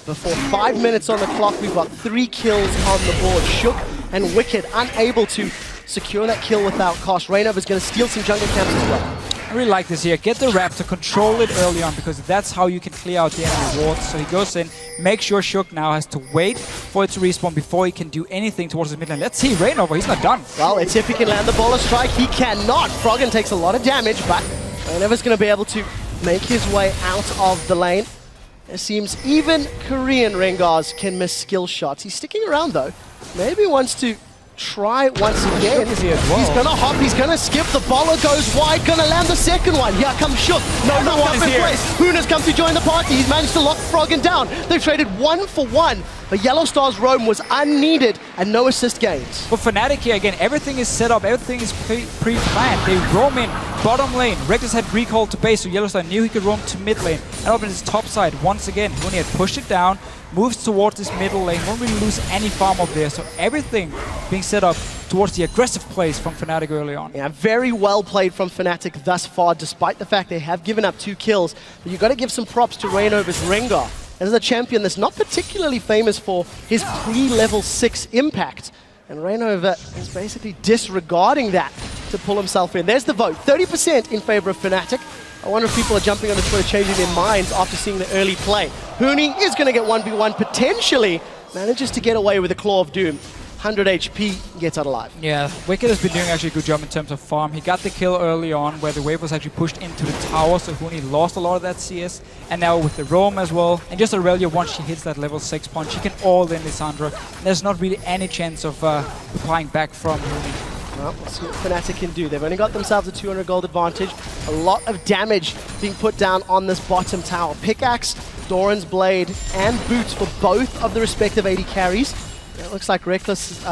Before 5 minutes on the clock, we've got 3 kills on the board. Shook and Wicked unable to secure that kill without cost. Reignover's going to steal some jungle camps as well. I really like this here. Get the Raptor, control it early on, because that's how you can clear out the enemy wards. So he goes in, make sure Shook now has to wait for it to respawn before he can do anything towards the mid lane. Let's see Reignover, he's not done. Well, let's see if he can land the Boulder Strike. He cannot. Froggen takes a lot of damage, but Reignover's going to be able to make his way out of the lane. It seems even Korean Rengars can miss skill shots. He's sticking around though. Maybe wants to try once again. He's gonna hop, he's gonna skip, the Bola goes wide, gonna land the second one. Here comes Shook. No knock up in place. Huna's come to join the party. He's managed to lock Froggen down. They've traded 1-for-1, but Yellowstar's roam was unneeded and no assist gains. For Fnatic here, again, everything is set up, everything is pre-planned. They roam in bottom lane. Reckless had recalled to base, so Yellowstar knew he could roam to mid lane. And up in his top side, once again, Huni had pushed it down, moves towards this middle lane, won't really lose any farm up there. So everything being set up towards the aggressive plays from Fnatic early on. Yeah, very well played from Fnatic thus far, despite the fact they have given up 2 kills. But you've got to give some props to Reignover's Rengar. As a champion that's not particularly famous for his pre-level 6 impact. And Reignover is basically disregarding that to pull himself in. There's the vote, 30% in favor of Fnatic. I wonder if people are jumping on the Twitter, changing their minds after seeing the early play. Huni is going to get 1v1, potentially manages to get away with a Claw of Doom. 100 HP, gets out alive. Yeah, Wicked has been doing actually a good job in terms of farm. He got the kill early on where the wave was actually pushed into the tower, so Huni lost a lot of that CS. And now with the roam as well, and just Aurelia, once she hits that level 6 punch, she can all in Lissandra. There's not really any chance of replying back from Huni. Well, let's see what Fnatic can do. They've only got themselves a 200 gold advantage. A lot of damage being put down on this bottom tower. Pickaxe, Doran's Blade, and Boots for both of the respective AD carries. It looks like Reckless,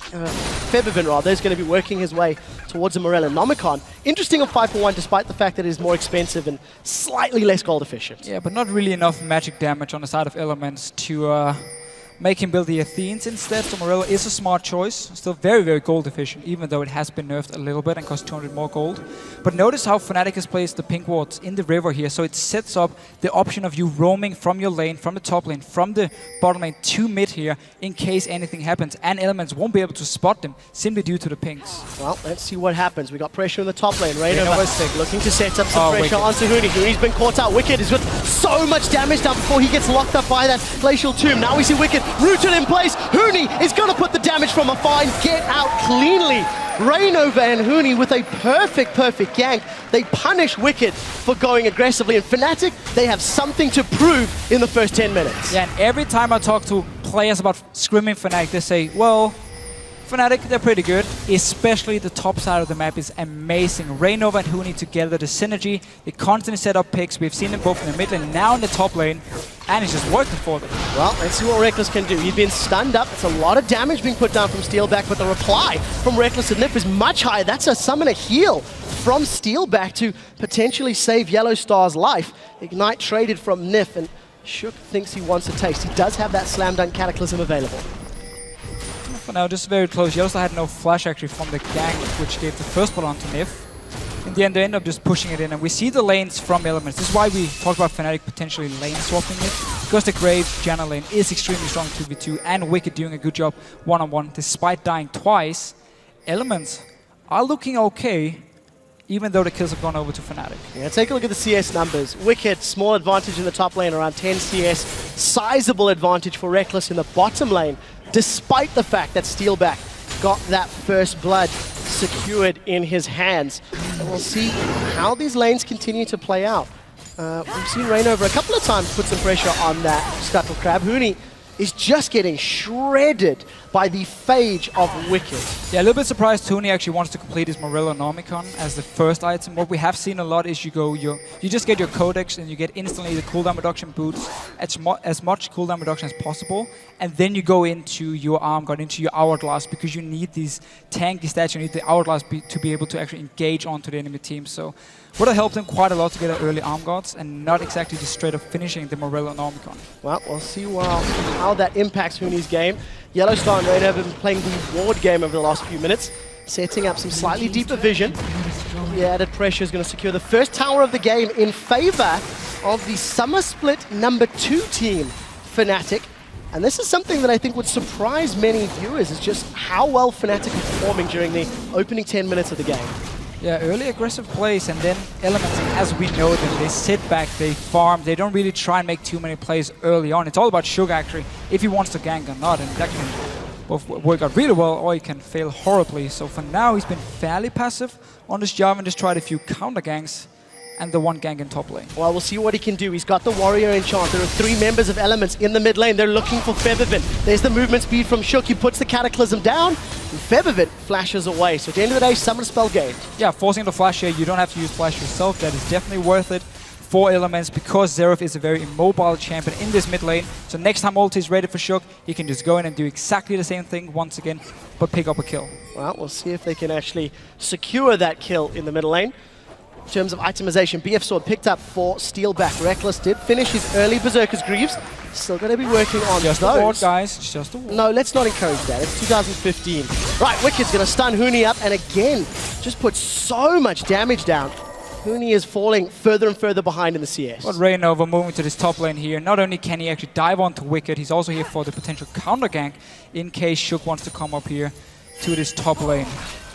Febiven rather, is going to be working his way towards a Morella Nomicon. Interesting on 5-for-1, despite the fact that it is more expensive and slightly less gold efficient. Yeah, but not really enough magic damage on the side of Elements to make him build the Athenes instead. So Morella is a smart choice. Still very, very gold efficient, even though it has been nerfed a little bit and costs 200 more gold. But notice how Fnatic has placed the pink wards in the river here. So it sets up the option of you roaming from your lane, from the top lane, from the bottom lane to mid here, in case anything happens. And Elements won't be able to spot them simply due to the pinks. Well, let's see what happens. We got pressure in the top lane. Reignover looking to set up some pressure onto Huni. Huni's been caught out. Wicked is with so much damage down before he gets locked up by that Glacial Tomb. Now we see Wicked rooted in place. Huni is going to put the damage from afar and get out cleanly. Reignover and Huni with a perfect gank. They punish Wicked for going aggressively. And Fnatic, they have something to prove in the first 10 minutes. Yeah, and every time I talk to players about scrimming Fnatic, they say, well, Fnatic, they're pretty good, especially the top side of the map is amazing. Reignover and Huni together, the synergy, they constantly set up picks. We've seen them both in the mid lane, now in the top lane, and it's just working for them. Well, let's see what Reckless can do. He's been stunned up. It's a lot of damage being put down from Steelback, but the reply from Reckless and Nif is much higher. That's a summon a heal from Steelback to potentially save Yellowstar's life. Ignite traded from Nif, and Shook thinks he wants a taste. He does have that Slam Dunk Cataclysm available. For now, just very close. Yellowstar had no flash actually from the gank, which gave the first blood onto Nif. In the end, they end up just pushing it in, and we see the lanes from Elements. This is why we talk about Fnatic potentially lane swapping it, because the Grave Janna lane is extremely strong 2v2, and Wicked doing a good job one-on-one. Despite dying twice, Elements are looking okay, even though the kills have gone over to Fnatic. Yeah, take a look at the CS numbers. Wicked, small advantage in the top lane, around 10 CS. Sizable advantage for Reckless in the bottom lane, despite the fact that Steelback got that first blood. secured in his hands. And we'll see how these lanes continue to play out. We've seen Reignover a couple of times put some pressure on that Scuttle Crab. Huni is just getting shredded by the phage of Wicked. Yeah, a little bit surprised Tony actually wants to complete his Morello Normicon as the first item. What we have seen a lot is you just get your Codex and you get instantly the cooldown reduction boots, as much cooldown reduction as possible, and then you go into your Arm Guard, into your Hourglass, because you need these tanky stats, you need the Hourglass to be able to actually engage onto the enemy team. So would have helped him quite a lot to get an early Arm Guards and not exactly just straight up finishing the Morello Normicon. Well, we'll see how that impacts Huni's game. Yellowstar and Reignover have been playing the ward game over the last few minutes, setting up some slightly deeper vision. The added pressure is going to secure the first tower of the game in favor of the Summer Split #2 team, Fnatic. And this is something that I think would surprise many viewers, is just how well Fnatic are performing during the opening 10 minutes of the game. Yeah, early aggressive plays, and then Elements, as we know them, they sit back, they farm, they don't really try and make too many plays early on. It's all about Sugar, actually, if he wants to gank or not, and that can both work out really well, or he can fail horribly. So for now, he's been fairly passive on this job and just tried a few counter ganks, and the one gank in top lane. Well, we'll see what he can do. He's got the Warrior Enchant. There are 3 members of Elements in the mid lane. They're looking for Feathervin. There's the movement speed from Shook. He puts the Cataclysm down, and Feathervin flashes away. So at the end of the day, Summon Spell gained. Yeah, forcing the flash here, you don't have to use flash yourself. That is definitely worth it for Elements, because Xerath is a very immobile champion in this mid lane. So next time ulti is ready for Shook, he can just go in and do exactly the same thing once again, but pick up a kill. Well, we'll see if they can actually secure that kill in the middle lane. In terms of itemization, BF Sword picked up for Steelback. Reckless did finish his early Berserker's Greaves. Still going to be working on just those. Just a ward, guys. Just a ward. No, let's not encourage that. It's 2015. Right, Wicked's going to stun Huni up, and again, just put so much damage down. Huni is falling further and further behind in the CS. But Reignover moving to this top lane here. Not only can he actually dive onto Wicked, he's also here for the potential counter gank in case Shook wants to come up here to this top lane.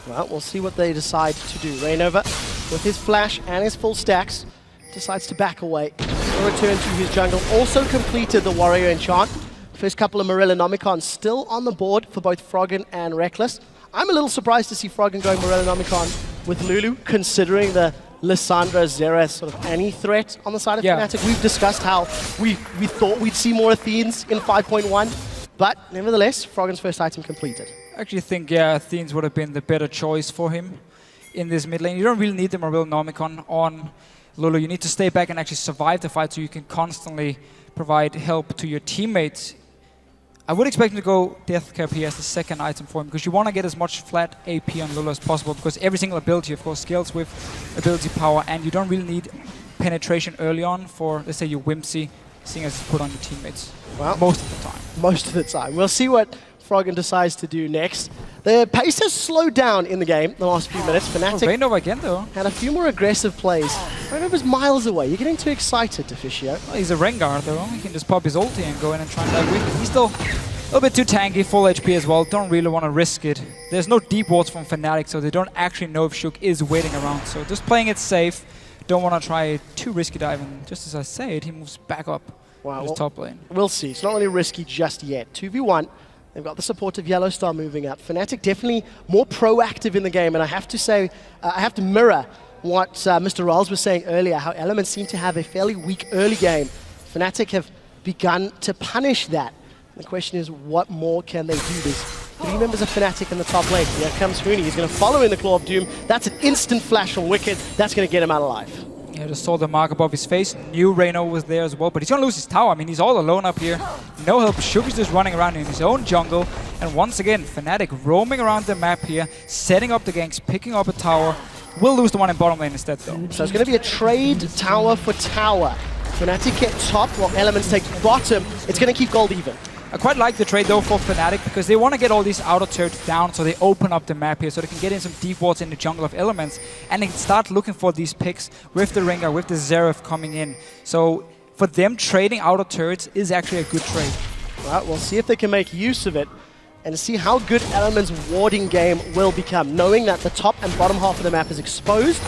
Well, we'll see what they decide to do. Reignover, with his flash and his full stacks, decides to back away. He'll return to his jungle. Also completed the Warrior Enchant. First couple of Morello Nomicons still on the board for both Froggen and Reckless. I'm a little surprised to see Froggen going Morello Nomicon with Lulu, considering the Lissandra, Xerath sort of any threat on the side of Fnatic. We've discussed how we thought we'd see more Athenes in 5.1, but nevertheless, Froggen's first item completed. I actually think, yeah, Athenes would have been the better choice for him in this mid lane. You don't really need the Morello Nomicon on Lulu. You need to stay back and actually survive the fight so you can constantly provide help to your teammates. I would expect him to go Death Cap here as the second item for him, because you want to get as much flat AP on Lulu as possible, because every single ability, of course, scales with ability power, and you don't really need penetration early on for, let's say, your Whimsy, seeing as it's put on your teammates. Well, most of the time. Most of the time. We'll see what Froggen decides to do next. The pace has slowed down in the game the last few minutes. Fnatic Reignover again, though. Had a few more aggressive plays. Reignover's miles away. You're getting too excited, Deficio. Well, he's a Rengar, though. He can just pop his ulti and go in and try and dive with it. He's still a little bit too tanky, full HP as well. Don't really want to risk it. There's no deep wards from Fnatic, so they don't actually know if Shook is waiting around. So just playing it safe. Don't want to try a too risky dive. And just as I say it, he moves back up to his top lane. We'll see. It's not really risky just yet. 2v1. They've got the support of Yellowstar moving up. Fnatic definitely more proactive in the game, and I have to say, I have to mirror what Mr. Rawls was saying earlier, how Elements seem to have a fairly weak early game. Fnatic have begun to punish that. The question is, what more can they do? There's 3 members of Fnatic in the top lane. Here comes Huni. He's going to follow in the Claw of Doom. That's an instant flash from Wicked. That's going to get him out alive. Yeah, just saw the mark above his face. Knew Reino was there as well, but he's going to lose his tower. I mean, he's all alone up here. No help. Shook is just running around in his own jungle. And once again, Fnatic roaming around the map here, setting up the ganks, picking up a tower. Will lose the one in bottom lane instead, though. So it's going to be a trade tower for tower. Fnatic get top while Elements take bottom. It's going to keep gold even. I quite like the trade though for Fnatic, because they want to get all these outer turrets down, so they open up the map here so they can get in some deep wards in the jungle of Elements, and they can start looking for these picks with the Rengar, with the Xerath coming in. So for them, trading outer turrets is actually a good trade. Right, we'll see if they can make use of it and see how good Elements' warding game will become. Knowing that the top and bottom half of the map is exposed,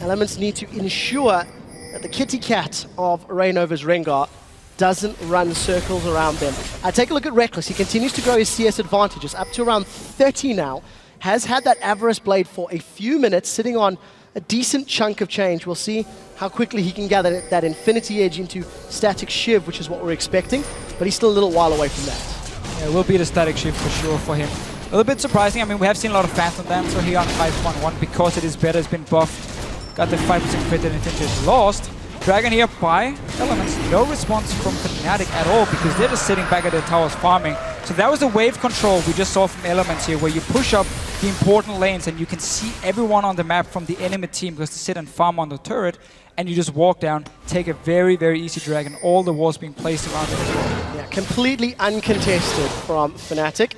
Elements need to ensure that the kitty cat of Reignover's Rengar doesn't run circles around them. Take a look at Reckless. He continues to grow his CS advantages up to around 30 now. has had that Avarice Blade for a few minutes, sitting on a decent chunk of change. We'll see how quickly he can gather that Infinity Edge into Static Shiv, which is what we're expecting, but he's still a little while away from that. Yeah, it will be the Static Shiv for sure for him. A little bit surprising. I mean, we have seen a lot of Phantom Dancer here on 5.1 because it is better. It's been buffed. Got the 5% crit and Infinity Edge lost. Dragon here by Elements. No response from Fnatic at all because they're just sitting back at their towers farming. So that was the wave control we just saw from Elements here, where you push up the important lanes and you can see everyone on the map from the enemy team because they sit and farm on the turret, and you just walk down, take a very, very easy Dragon. All the walls being placed around it as well. Yeah, completely uncontested from Fnatic.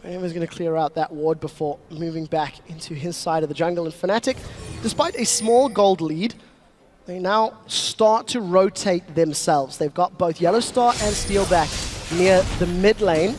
Rainova's going to clear out that ward before moving back into his side of the jungle. And Fnatic, despite a small gold lead, they now start to rotate themselves. They've got both Yellow Star and Steelback near the mid lane.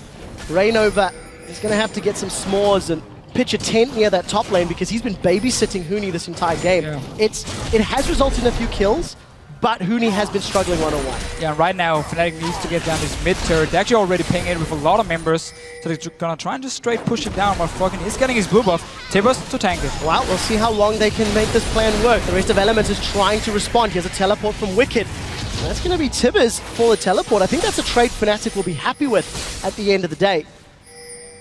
Rainova is going to have to get some s'mores and pitch a tent near that top lane because he's been babysitting Huni this entire game. Yeah. It has resulted in a few kills, but Huni has been struggling one-on-one. Yeah, right now Fnatic needs to get down this mid turret. They're actually already paying it with a lot of members, so they're gonna try and just straight push it down while Froggen is getting his blue buff. Tibbers to tank it. Well, we'll see how long they can make this plan work. The rest of Elements is trying to respond. He has a teleport from Wicked. And that's going to be Tibbers for the teleport. I think that's a trade Fnatic will be happy with at the end of the day.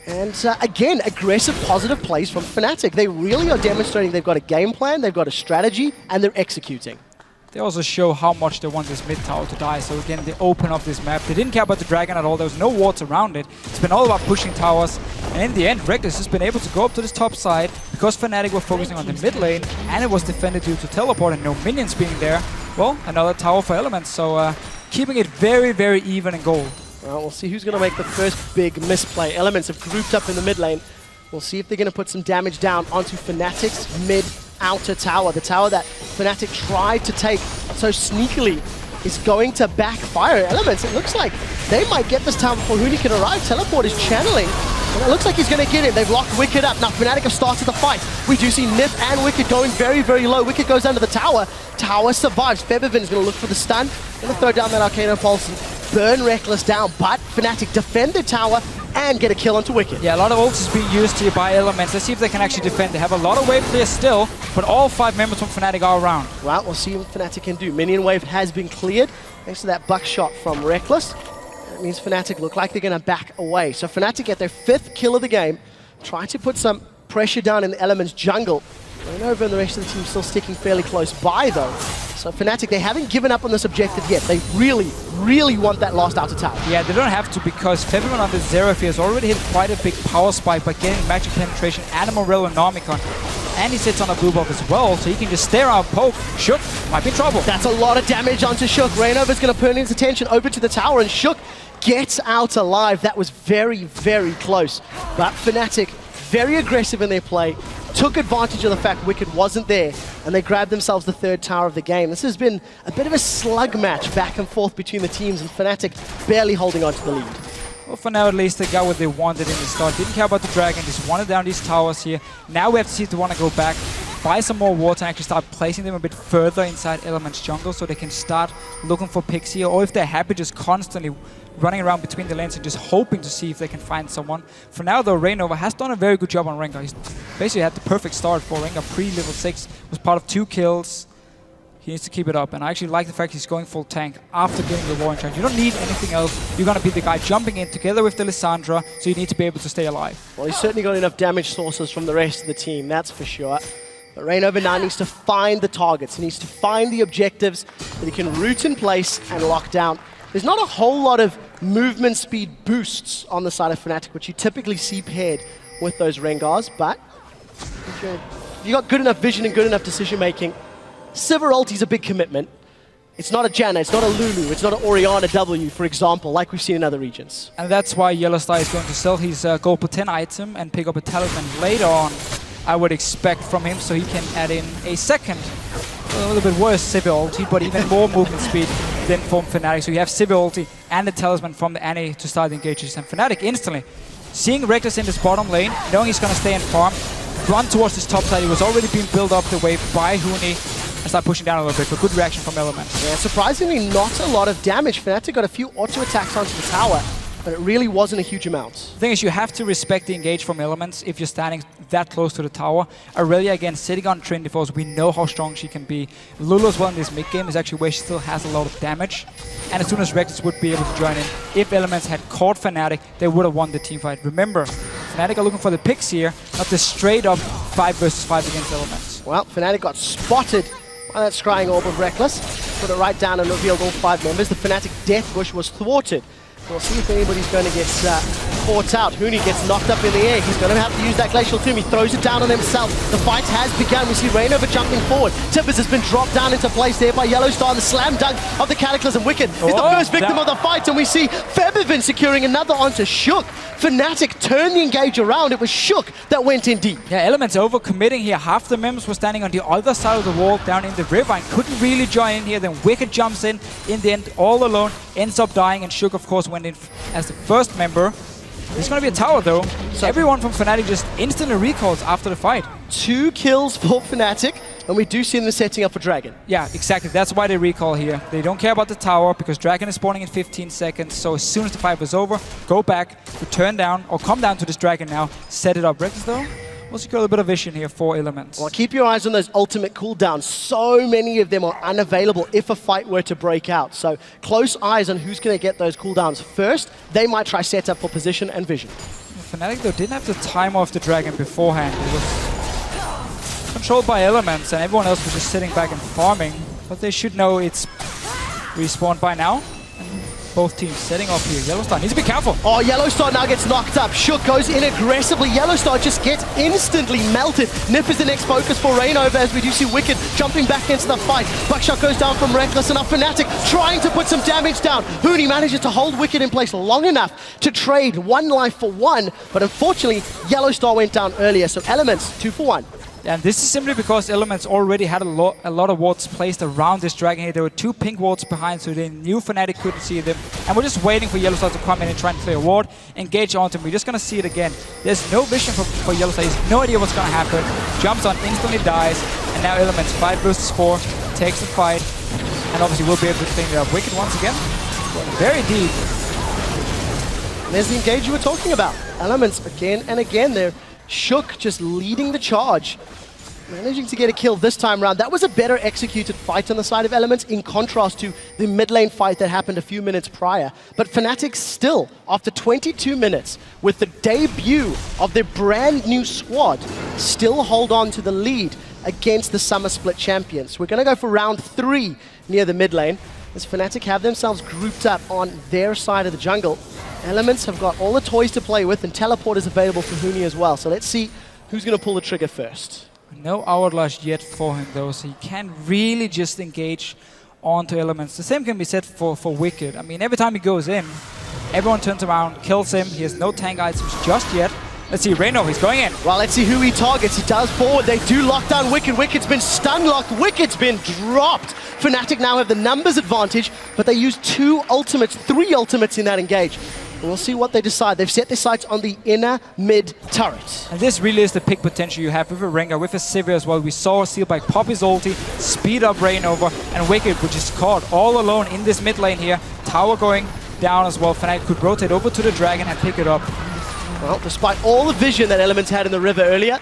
And again, aggressive, positive plays from Fnatic. They really are demonstrating they've got a game plan, they've got a strategy, and they're executing. They also show how much they want this mid tower to die. So again, they open up this map. They didn't care about the Dragon at all. There was no wards around it. It's been all about pushing towers. And in the end, Reckless has been able to go up to this top side because Fnatic were focusing on the mid lane and it was defended due to teleport and no minions being there. Well, another tower for Elements. So keeping it very, very even in gold. Well, we'll see who's going to make the first big misplay. Elements have grouped up in the mid lane. We'll see if they're going to put some damage down onto Fnatic's mid outer tower. The tower that Fnatic tried to take so sneakily is going to backfire. Elements, it looks like they might get this tower before Huni can arrive. Teleport is channeling. And it looks like he's going to get it. They've locked Wicked up. Now Fnatic have started the fight. We do see Nip and Wicked going very, very low. Wicked goes under the tower. Tower survives. Febiven is going to look for the stun. Going to throw down that Arcano Pulse and burn Reckless down. But Fnatic defend the tower and get a kill onto Wicked. Yeah, a lot of ults is being used here by Elements. Let's see if they can actually defend. They have a lot of wave clear still, but all 5 members from Fnatic are around. Well, we'll see what Fnatic can do. Minion wave has been cleared thanks to that buckshot from Reckless. That means Fnatic look like they're going to back away. So Fnatic get their 5th kill of the game, try to put some pressure down in the Elements jungle. Rainova and the rest of the team still sticking fairly close by though. So Fnatic, they haven't given up on this objective yet. They really, really want that last outer tower. Yeah, they don't have to because Febiven on the Zerafi has already hit quite a big power spike by getting magic penetration and Morello Nomicon. And he sits on a blue buff as well, so he can just stare out poke. Shook might be in trouble. That's a lot of damage onto Shook. Rainova's going to turn his attention over to the tower, and Shook gets out alive. That was very, very close. But Fnatic, very aggressive in their play, took advantage of the fact Wicked wasn't there, and they grabbed themselves the 3rd tower of the game. This has been a bit of a slug match back and forth between the teams, and Fnatic barely holding on to the lead. Well, for now at least, they got what they wanted in the start. Didn't care about the Dragon, just wanted down these towers here. Now we have to see if they want to go back, buy some more wards and actually start placing them a bit further inside Elements jungle so they can start looking for picks here, or if they're happy just constantly running around between the lanes and just hoping to see if they can find someone. For now though, Rainova has done a very good job on Rengar. He's basically had the perfect start for Rengar pre-level 6, was part of 2 kills. He needs to keep it up, and I actually like the fact he's going full tank after getting the war in charge. You don't need anything else. You're going to be the guy jumping in together with the Lissandra, so you need to be able to stay alive. Well, he's certainly got enough damage sources from the rest of the team, that's for sure. But Rainova now needs to find the targets. He needs to find the objectives that he can root in place and lock down. There's not a whole lot of movement speed boosts on the side of Fnatic, which you typically see paired with those Rengars, but if you got good enough vision and good enough decision making, Sivir ulti's a big commitment. It's not a Janna, it's not a Lulu, it's not an Orianna W, for example, like we've seen in other regions. And that's why Yellowstar is going to sell his gold per 10 item and pick up a talisman later on, I would expect from him, so he can add in a second, a little bit worse Sivir ulti, but even more movement speed than from Fnatic. So you have Sivir ulti and the talisman from the Annie to start the engages. And Fnatic instantly, seeing Reckless in this bottom lane, knowing he's going to stay and farm, run towards this top side. He was already being built up the wave by Huni, and start pushing down a little bit, but good reaction from Elements. Yeah, surprisingly not a lot of damage. Fnatic got a few auto attacks onto the tower, but it really wasn't a huge amount. The thing is, you have to respect the engage from Elements if you're standing that close to the tower. Aurelia, again, sitting on Trinity Force, we know how strong she can be. Lulu as well in this mid-game is actually where she still has a lot of damage. And as soon as Reckless would be able to join in, if Elements had caught Fnatic, they would have won the teamfight. Remember, Fnatic are looking for the picks here, not the straight-up 5 versus 5 against Elements. Well, Fnatic got spotted by that scrying orb of Reckless. Put it right down and revealed all 5 members. The Fnatic Death Bush was thwarted. We'll see if anybody's going to get caught out. Huni gets knocked up in the air. He's going to have to use that Glacial Tomb. He throws it down on himself. The fight has begun. We see Rainover jumping forward. Timbers has been dropped down into place there by Yellowstar. The slam dunk of the Cataclysm. Wicked is the first victim of the fight, and we see Febiven securing another onto Shook. Fnatic turned the engage around. It was Shook that went in deep. Yeah, Elements overcommitting here. Half the members were standing on the other side of the wall down in the river and couldn't really join in here. Then Wicked jumps in the end, all alone, ends up dying, and Shook, of course, went in as the first member. There's going to be a tower, though. So everyone from Fnatic just instantly recalls after the fight. 2 kills for Fnatic, and we do see them setting up for Dragon. Yeah, exactly. That's why they recall here. They don't care about the tower because Dragon is spawning in 15 seconds. So as soon as the fight was over, go back, return down, or come down to this Dragon now, set it up. Reckless, though, we'll secure a little bit of vision here for Elements. Well, keep your eyes on those ultimate cooldowns. So many of them are unavailable if a fight were to break out. So close eyes on who's going to get those cooldowns first. They might try set up for position and vision. Fnatic, though, didn't have to time off the Dragon beforehand. It was controlled by Elements, and everyone else was just sitting back and farming. But they should know it's respawned by now. Both teams setting off here. Yellowstar needs to be careful. Oh, Yellowstar now gets knocked up. Shook goes in aggressively. Yellowstar just gets instantly melted. Nip is the next focus for Rainover as we do see Wicked jumping back into the fight. Buckshot goes down from Reckless, and now Fnatic trying to put some damage down. Huni manages to hold Wicked in place long enough to trade 1 life for 1, but unfortunately, Yellowstar went down earlier, so Elements 2 for 1. And this is simply because Elements already had a lot of wards placed around this Dragon here. There were 2 pink wards behind, so they knew Fnatic couldn't see them. And we're just waiting for Yellowstar to come in and try and clear a ward, engage onto him. We're just going to see it again. There's no vision for Yellowstar. He has no idea what's going to happen. Jumps on, instantly dies. And now Elements 5 versus 4 takes the fight. And obviously we'll be able to clean it up. Wicked once again, going very deep. There's the engage you were talking about. Elements again and again there. Shook just leading the charge, managing to get a kill this time around. That was a better executed fight on the side of Elements in contrast to the mid lane fight that happened a few minutes prior. But Fnatic still, after 22 minutes, with the debut of their brand new squad, still hold on to the lead against the Summer Split champions. We're going to go for round 3 near the mid lane, as Fnatic have themselves grouped up on their side of the jungle. Elements have got all the toys to play with, and teleport is available for Huni as well. So let's see who's going to pull the trigger first. No Hourglass yet for him, though, so he can't really just engage onto Elements. The same can be said for Wicked. I mean, every time he goes in, everyone turns around, kills him. He has no tank items just yet. Let's see, Reno, he's going in. Well, let's see who he targets. He does forward. They do lock down Wicked. Wicked's been stun locked. Wicked's been dropped. Fnatic now have the numbers advantage, but they use 3 ultimates in that engage. And we'll see what they decide. They've set their sights on the inner mid turret. And this really is the pick potential you have with a Rengar, with a Sivir as well. We saw Steelbike pop his ulti, speed up Rainover, and Wicked, which is caught all alone in this mid lane here. Tower going down as well. Fnatic could rotate over to the Dragon and pick it up. Well, despite all the vision that Elements had in the river earlier,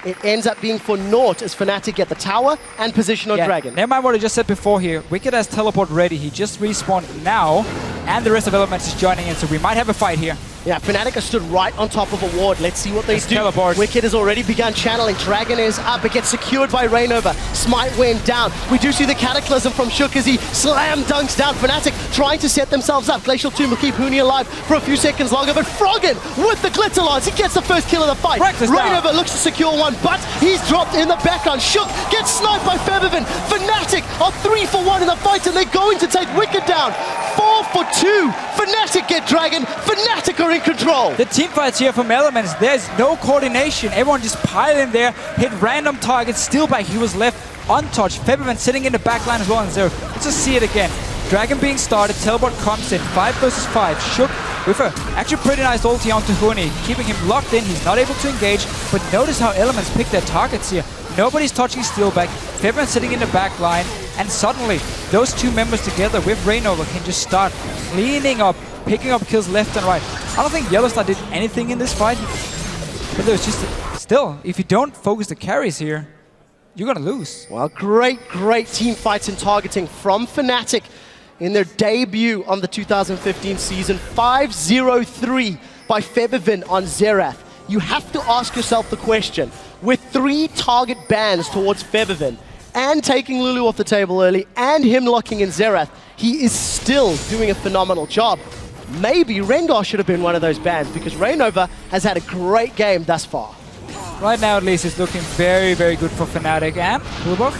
it ends up being for naught as Fnatic get the tower and position on Dragon. Never mind what I just said before here. Wicked has teleport ready. He just respawned now, and the rest of Elements is joining in, so we might have a fight here. Yeah, Fnatic has stood right on top of a ward. Let's see what they do. Teleport. Wicked has already begun channeling. Dragon is up. It gets secured by Rainover. Smite went down. We do see the Cataclysm from Shook as he slam dunks down. Fnatic trying to set themselves up. Glacial Tomb will keep Huni alive for a few seconds longer, but Froggen with the Glitter Lance, he gets the first kill of the fight. Rainover looks to secure one, but he's dropped in the background. Shook gets sniped by Febiven. Fnatic are 3 for 1 in the fight, and they're going to take Wicked down. 4 for 2. Fnatic get Dragon. Fnatic are in control. The team fights here from Elements, there's no coordination. Everyone just piled in there, hit random targets. Steelback, he was left untouched. Febiven sitting in the backline as well in 0. Let's just see it again. Dragon being started, teleport comes in, 5 versus 5. Shook with a actually pretty nice ulti onto Huni, keeping him locked in. He's not able to engage, but notice how Elements pick their targets here. Nobody's touching Steelback. Febiven sitting in the back line, and suddenly those 2 members together with Rainover can just start cleaning up picking up kills left and right. I don't think Yellowstar did anything in this fight. But there's just... Still, if you don't focus the carries here, you're going to lose. Well, great team fights and targeting from Fnatic in their debut on the 2015 season. 5-0-3 by Febiven on Xerath. You have to ask yourself the question, with 3 target bans towards Febiven, and taking Lulu off the table early, and him locking in Xerath, he is still doing a phenomenal job. Maybe Rengar should have been one of those bans, because Rainova has had a great game thus far. Right now, at least, it's looking very, very good for Fnatic. And Blue buff?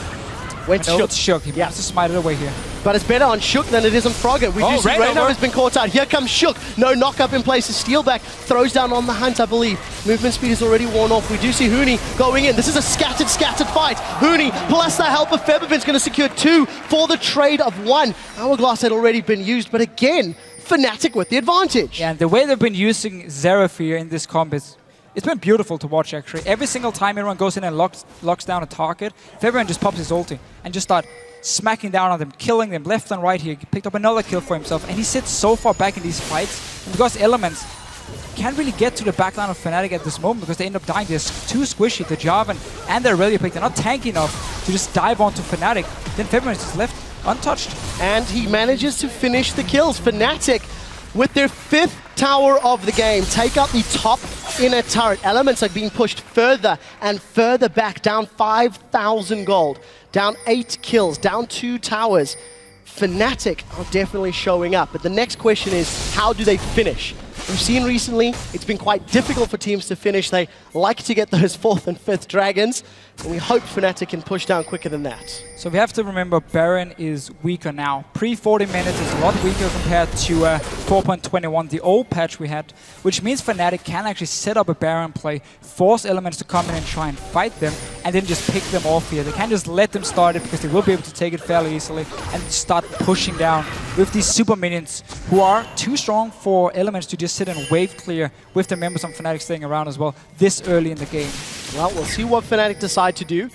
It's Shook. He wants to smite it away here. But it's better on Shook than it is on Frogger. We do see Rainova has been caught out. Here comes Shook. No knock-up in place. Steal back. Throws down on the hunt, I believe. Movement speed is already worn off. We do see Huni going in. This is a scattered fight. Huni plus the help of Febiven's going to secure 2 for the trade of 1. Hourglass had already been used, but again, Fnatic with the advantage. Yeah, and the way they've been using Xerath here in this comp is... It's been beautiful to watch, actually. Every single time everyone goes in and locks down a target, Febiven just pops his ulti and just start smacking down on them, killing them left and right here. He picked up another kill for himself, and he sits so far back in these fights. And because Elements can't really get to the backline of Fnatic at this moment because they end up dying. They're too squishy. The Jarvan and the Aurelia pick, they're not tanky enough to just dive onto Fnatic. Then Febiven is just left untouched. And he manages to finish the kills. Fnatic, with their 5th tower of the game, take out the top inner turret. Elements are being pushed further and further back, down 5,000 gold, down 8 kills, down 2 towers. Fnatic are definitely showing up, but the next question is, how do they finish? We've seen recently, it's been quite difficult for teams to finish. They like to get those 4th and 5th dragons, and we hope Fnatic can push down quicker than that. So we have to remember Baron is weaker now. Pre-40 minutes is a lot weaker compared to 4.21, the old patch we had, which means Fnatic can actually set up a Baron play, force Elements to come in and try and fight them, and then just pick them off here. They can't just let them start it because they will be able to take it fairly easily and start pushing down with these super minions who are too strong for Elements to just sit and wave clear with the members of Fnatic staying around as well this early in the game. Well, we'll see what Fnatic decide to do.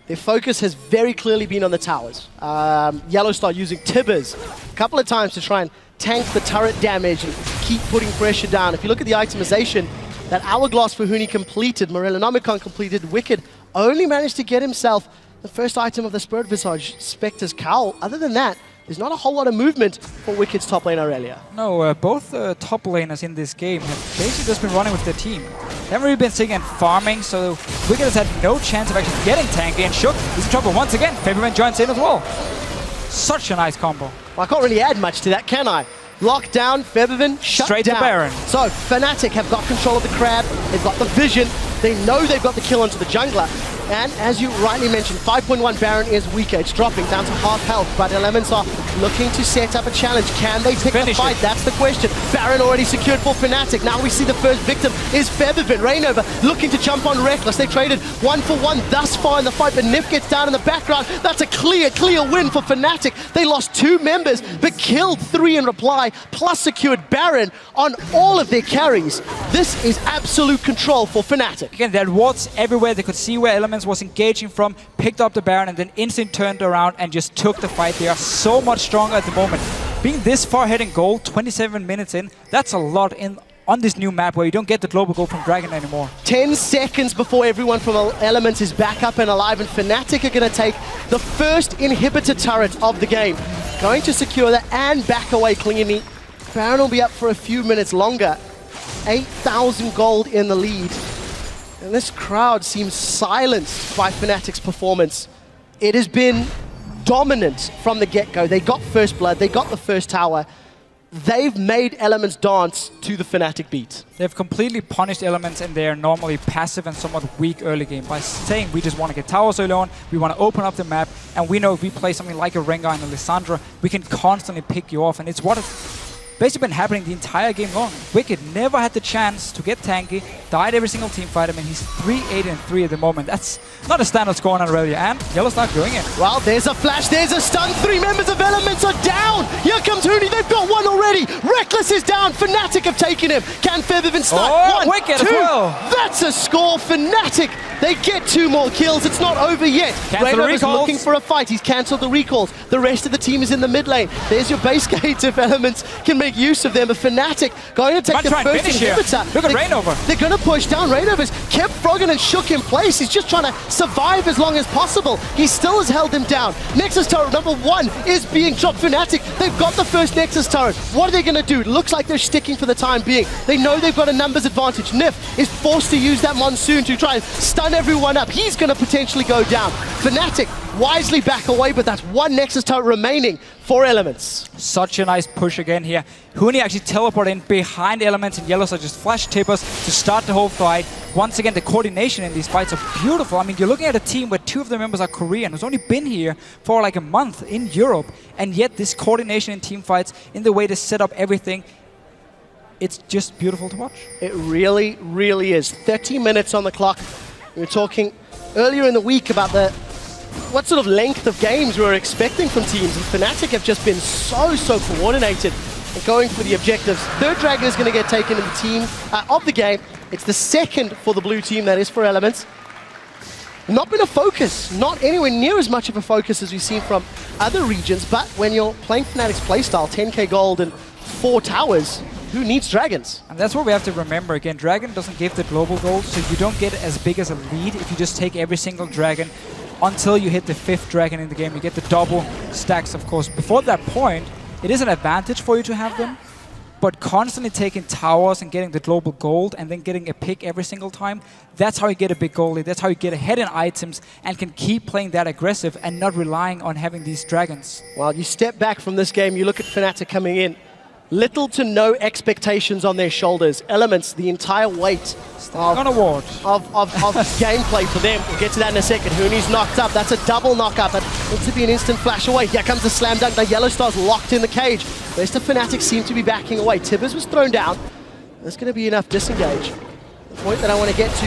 Their focus has very clearly been on the towers. Yellowstar using Tibbers a couple of times to try and tank the turret damage and keep putting pressure down. If you look at the itemization, that Hourglass for Huni completed, Morellonomicon completed, Wicked only managed to get himself the first item of the Spirit Visage, Spectre's Cowl. Other than that, there's not a whole lot of movement for Wicked's top lane Aurelia. No, both top laners in this game have basically just been running with their team. They haven't really been sitting and farming, so Wicked has had no chance of actually getting tanky, and Shook is in trouble once again. Febiven joins in as well. Such a nice combo. Well, I can't really add much to that, can I? Lock down, Febiven, shut Straight down. to Baron. So, Fnatic have got control of the crab, they've got the vision, they know they've got the kill onto the jungler. And as you rightly mentioned, 5.1 Baron is weaker. It's dropping down to half health, but Elements are looking to set up a challenge. Can they pick the fight? That's the question. Baron already secured for Fnatic. Now we see the first victim is Febiven. Rainova looking to jump on Reckless. They traded 1 for 1 thus far in the fight, but Nif gets down in the background. That's a clear win for Fnatic. They lost 2 members, but killed 3 in reply, plus secured Baron on all of their carries. This is absolute control for Fnatic. Again, there are wards everywhere. They could see where Elements was engaging from, picked up the Baron, and then instantly turned around and just took the fight. They are so much stronger at the moment. Being this far ahead in gold, 27 minutes in, that's a lot on this new map where you don't get the global gold from Dragon anymore. 10 seconds before everyone from Elements is back up and alive, and Fnatic are going to take the first inhibitor turret of the game. Going to secure that and back away cleanly. Baron will be up for a few minutes longer. 8,000 gold in the lead. And this crowd seems silenced by Fnatic's performance. It has been dominant from the get-go. They got first blood, they got the first tower. They've made Elements dance to the Fnatic beat. They've completely punished Elements in their normally passive and somewhat weak early game by saying we just want to get towers early on, we want to open up the map, and we know if we play something like a Rengar and a Lissandra, we can constantly pick you off, and it's what basically been happening the entire game long. Wicked never had the chance to get tanky, died every single team fight him, and he's 3-8-3 at the moment. That's not a standard score on Aurelia, and Yellowstar doing it. Well, there's a flash, there's a stun, 3 members of Elements are down! Here comes Huni, they've got 1 already! Reckless is down. Fnatic have taken him. Can Feathervin start? One, Wicked two. as well. That's a score. Fnatic, they get 2 more kills. It's not over yet. Cancel is looking for a fight. He's cancelled the recalls. The rest of the team is in the mid lane. There's your base gates if Elements can make use of them. But Fnatic going to take the first inhibitor. Look at Rainover. They're going to push down. Rainover's kept Froggen and Shook in place. He's just trying to survive as long as possible. He still has held him down. Nexus turret number 1 is being dropped. Fnatic, they've got the first Nexus turret. What are they going to do? It looks like they're sticking for the time being. They know they've got a numbers advantage. Nif is forced to use that Monsoon to try and stun everyone up. He's going to potentially go down. Fnatic wisely back away, but that's 1 Nexus turret remaining for Elements. Such a nice push again here. Huni actually teleported in behind Elements, and Yellows are just flash tippers to start the whole fight. Once again, the coordination in these fights are beautiful. I mean, you're looking at a team where 2 of the members are Korean, who's only been here for like a month in Europe, and yet this coordination in team fights, in the way they set up everything, it's just beautiful to watch. It really, really is. 30 minutes on the clock. We were talking earlier in the week about what sort of length of games we were expecting from teams, and Fnatic have just been so coordinated and going for the objectives. Third Dragon is going to get taken in the team of the game. It's the second for the blue team, that is for Elements. Not been a focus, not anywhere near as much of a focus as we've seen from other regions, but when you're playing Fnatic's playstyle, 10k gold and 4 towers, who needs dragons? And that's what we have to remember again. Dragon doesn't give the global gold, so you don't get as big as a lead if you just take every single dragon until you hit the 5th dragon in the game. You get the double stacks, of course. Before that point, it is an advantage for you to have them, but constantly taking towers and getting the global gold and then getting a pick every single time, that's how you get a big goal lead. That's how you get ahead in items and can keep playing that aggressive and not relying on having these dragons. Well, you step back from this game, you look at Fnatic coming in. Little to no expectations on their shoulders. Elements, the entire weight of gameplay for them. We'll get to that in a second. Huni's knocked up. That's a double knock-up. That looks to be an instant flash away. Here comes the slam dunk. The Yellow Star's locked in the cage. The rest of Fnatic seem to be backing away. Tibbers was thrown down. There's going to be enough disengage. The point that I want to get to,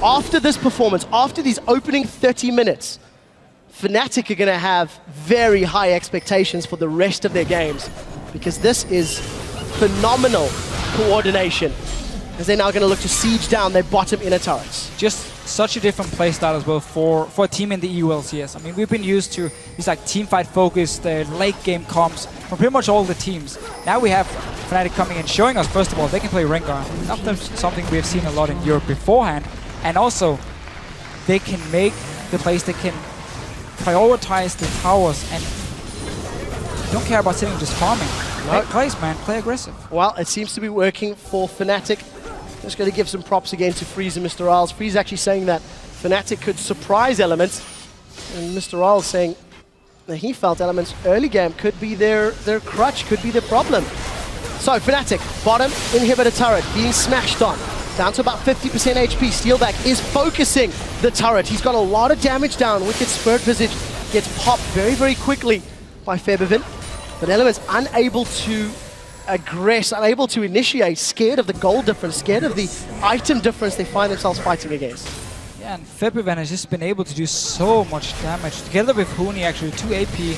after this performance, after these opening 30 minutes, Fnatic are going to have very high expectations for the rest of their games, because this is phenomenal coordination, as they're now going to look to siege down their bottom inner turrets. Just such a different playstyle as well for a team in the EU LCS. I mean, we've been used to these like teamfight focused late game comps from pretty much all the teams. Now we have Fnatic coming in, showing us, first of all, they can play Rengar. Not something we have seen a lot in Europe beforehand. And also, they can make the plays, they can prioritize the towers and don't care about sitting just farming. Make plays, man. Play aggressive. Well, it seems to be working for Fnatic. Just going to give some props again to Freeze and Mr. Isles. Freeze actually saying that Fnatic could surprise Elements, and Mr. Isles saying that he felt Elements early game could be their crutch, could be their problem. So Fnatic, bottom inhibitor turret being smashed on. Down to about 50% HP. Steelback is focusing the turret. He's got a lot of damage down. Wicked Spirit Visage gets popped very, very quickly by Feathervin. But Elements unable to aggress, unable to initiate, scared of the gold difference, scared of the item difference they find themselves fighting against. Yeah, and Feathervin has just been able to do so much damage. Together with Huni, actually, 2 AP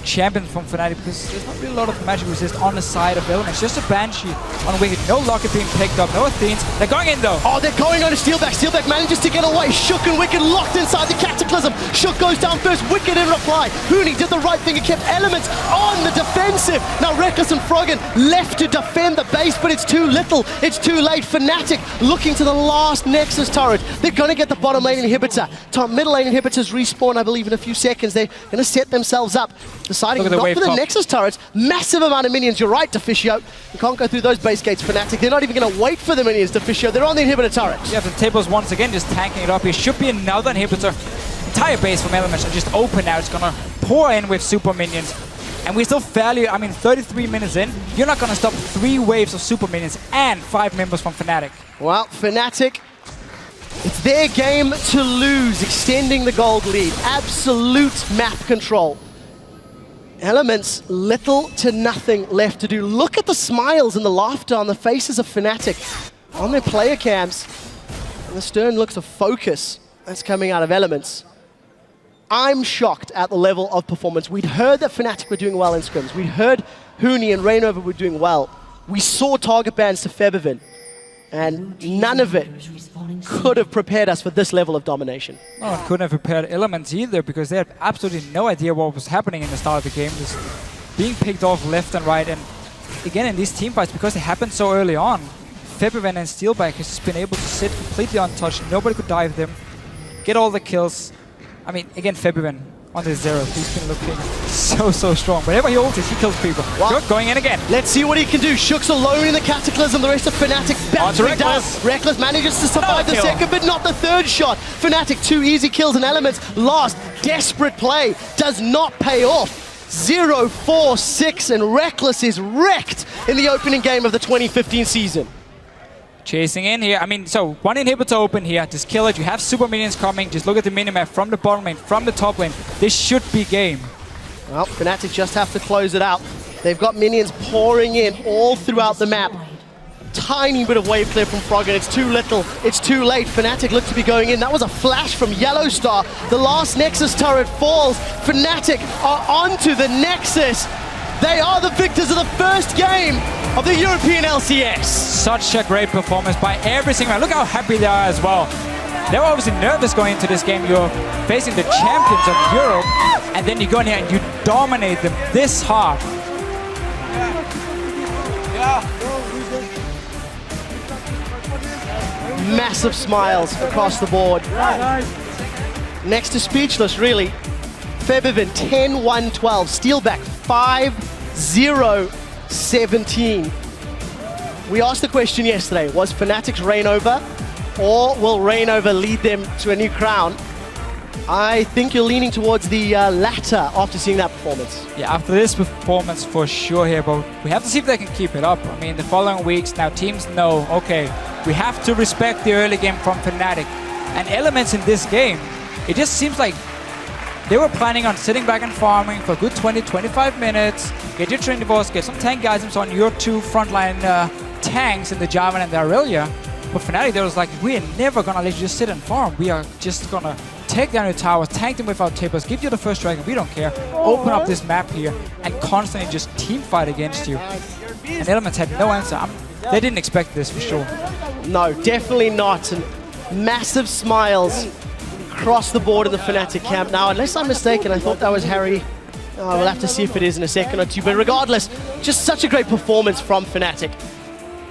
champion from Fnatic, because there's not really a lot of magic resist on the side of Elements. Just a Banshee on Wicked. No Locket being picked up, no Athenes. They're going in though. Oh, they're going on to Steelback. Steelback manages to get away. Shook and Wicked locked inside the Cataclysm. Shook goes down first. Wicked in reply. Huni did the right thing and kept Elements on the defensive. Now Reckless and Froggen left to defend the base, but it's too little. It's too late. Fnatic looking to the last Nexus turret. They're going to get the bottom lane inhibitor. Top middle lane inhibitors respawn, I believe, in a few seconds. They're going to set themselves up. Deciding not for the Nexus turrets. Massive amount of minions. You're right, Deficio. You can't go through those base gates, Fnatic. They're not even going to wait for the minions, Deficio. They're on the inhibitor turrets. Yeah, the tables once again just tanking it up. Here should be another inhibitor. Entire base from Elements are just open now. It's going to pour in with super minions. And we still fairly, 33 minutes in, you're not going to stop 3 waves of super minions and 5 members from Fnatic. Well, Fnatic, it's their game to lose, extending the gold lead. Absolute map control. Elements, little to nothing left to do. Look at the smiles and the laughter on the faces of Fnatic on their player cams. And the stern looks of focus that's coming out of Elements. I'm shocked at the level of performance. We'd heard that Fnatic were doing well in scrims. We'd heard Huni and Rainover were doing well. We saw target bans to Febiven, and none of it could have prepared us for this level of domination. No, it couldn't have prepared Elements either, because they had absolutely no idea what was happening in the start of the game. Just being picked off left and right, and again in these team fights, because they happened so early on, Febiven and Steelback has just been able to sit completely untouched. Nobody could dive them, get all the kills. I mean, again, Febiven on the zero. He's been looking so strong. Whenever he ults, he kills people. Shook going in again. Let's see what he can do. Shook's alone in the Cataclysm. The rest of Fnatic battling down. Reckless manages to survive the second, but not the third shot. Fnatic, 2 easy kills and Elements. Last, desperate play. Does not pay off. 0-4-6, and Reckless is wrecked in the opening game of the 2015 season. Chasing in here. I mean, so one inhibitor open here. Just kill it. You have super minions coming. Just look at the minimap from the bottom lane, from the top lane. This should be game. Well, Fnatic just have to close it out. They've got minions pouring in all throughout the map. Tiny bit of wave clear from Froggen. It's too little. It's too late. Fnatic look to be going in. That was a flash from Yellowstar. The last Nexus turret falls. Fnatic are onto the Nexus. They are the victors of the first game of the European LCS. Such a great performance by every single one. Look how happy they are as well. They were obviously nervous going into this game. You're facing the champions of Europe, and then you go in here and you dominate them this hard. Massive smiles across the board. Next to speechless, really. Febiven 10-1-12. Steelback 5-0-17. We asked the question yesterday, was Fnatic's Rainover, or will Rainover lead them to a new crown? I think you're leaning towards the latter after seeing that performance. Yeah, after this performance for sure here, but we have to see if they can keep it up. I mean, the following weeks now teams know, okay, we have to respect the early game from Fnatic. And Elements in this game, it just seems like they were planning on sitting back and farming for a good 20-25 minutes, get your Trinity Force, get some tank items on your 2 frontline tanks in the Jarvan and the Aurelia. But Fnatic, they was like, we are never gonna let you just sit and farm. We are just gonna take down your towers, tank them without tapers, give you the first dragon, we don't care. Open up this map here and constantly just team fight against you. And Elements had no answer. They didn't expect this for sure. No, definitely not. And massive smiles across the board in the Fnatic camp. Now, unless I'm mistaken, I thought that was Harry. We'll have to see if it is in a second or two. But regardless, just such a great performance from Fnatic.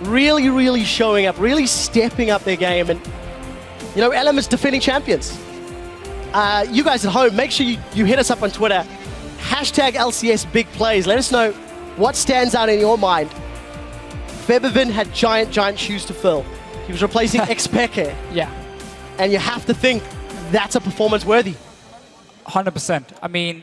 Really showing up, really stepping up their game. And, you know, Elements defending champions. You guys at home, make sure you hit us up on Twitter. Hashtag LCS big plays. Let us know what stands out in your mind. Febiven had giant shoes to fill. He was replacing Xpeke. Yeah. And you have to think that's a performance worthy. 100%. I mean,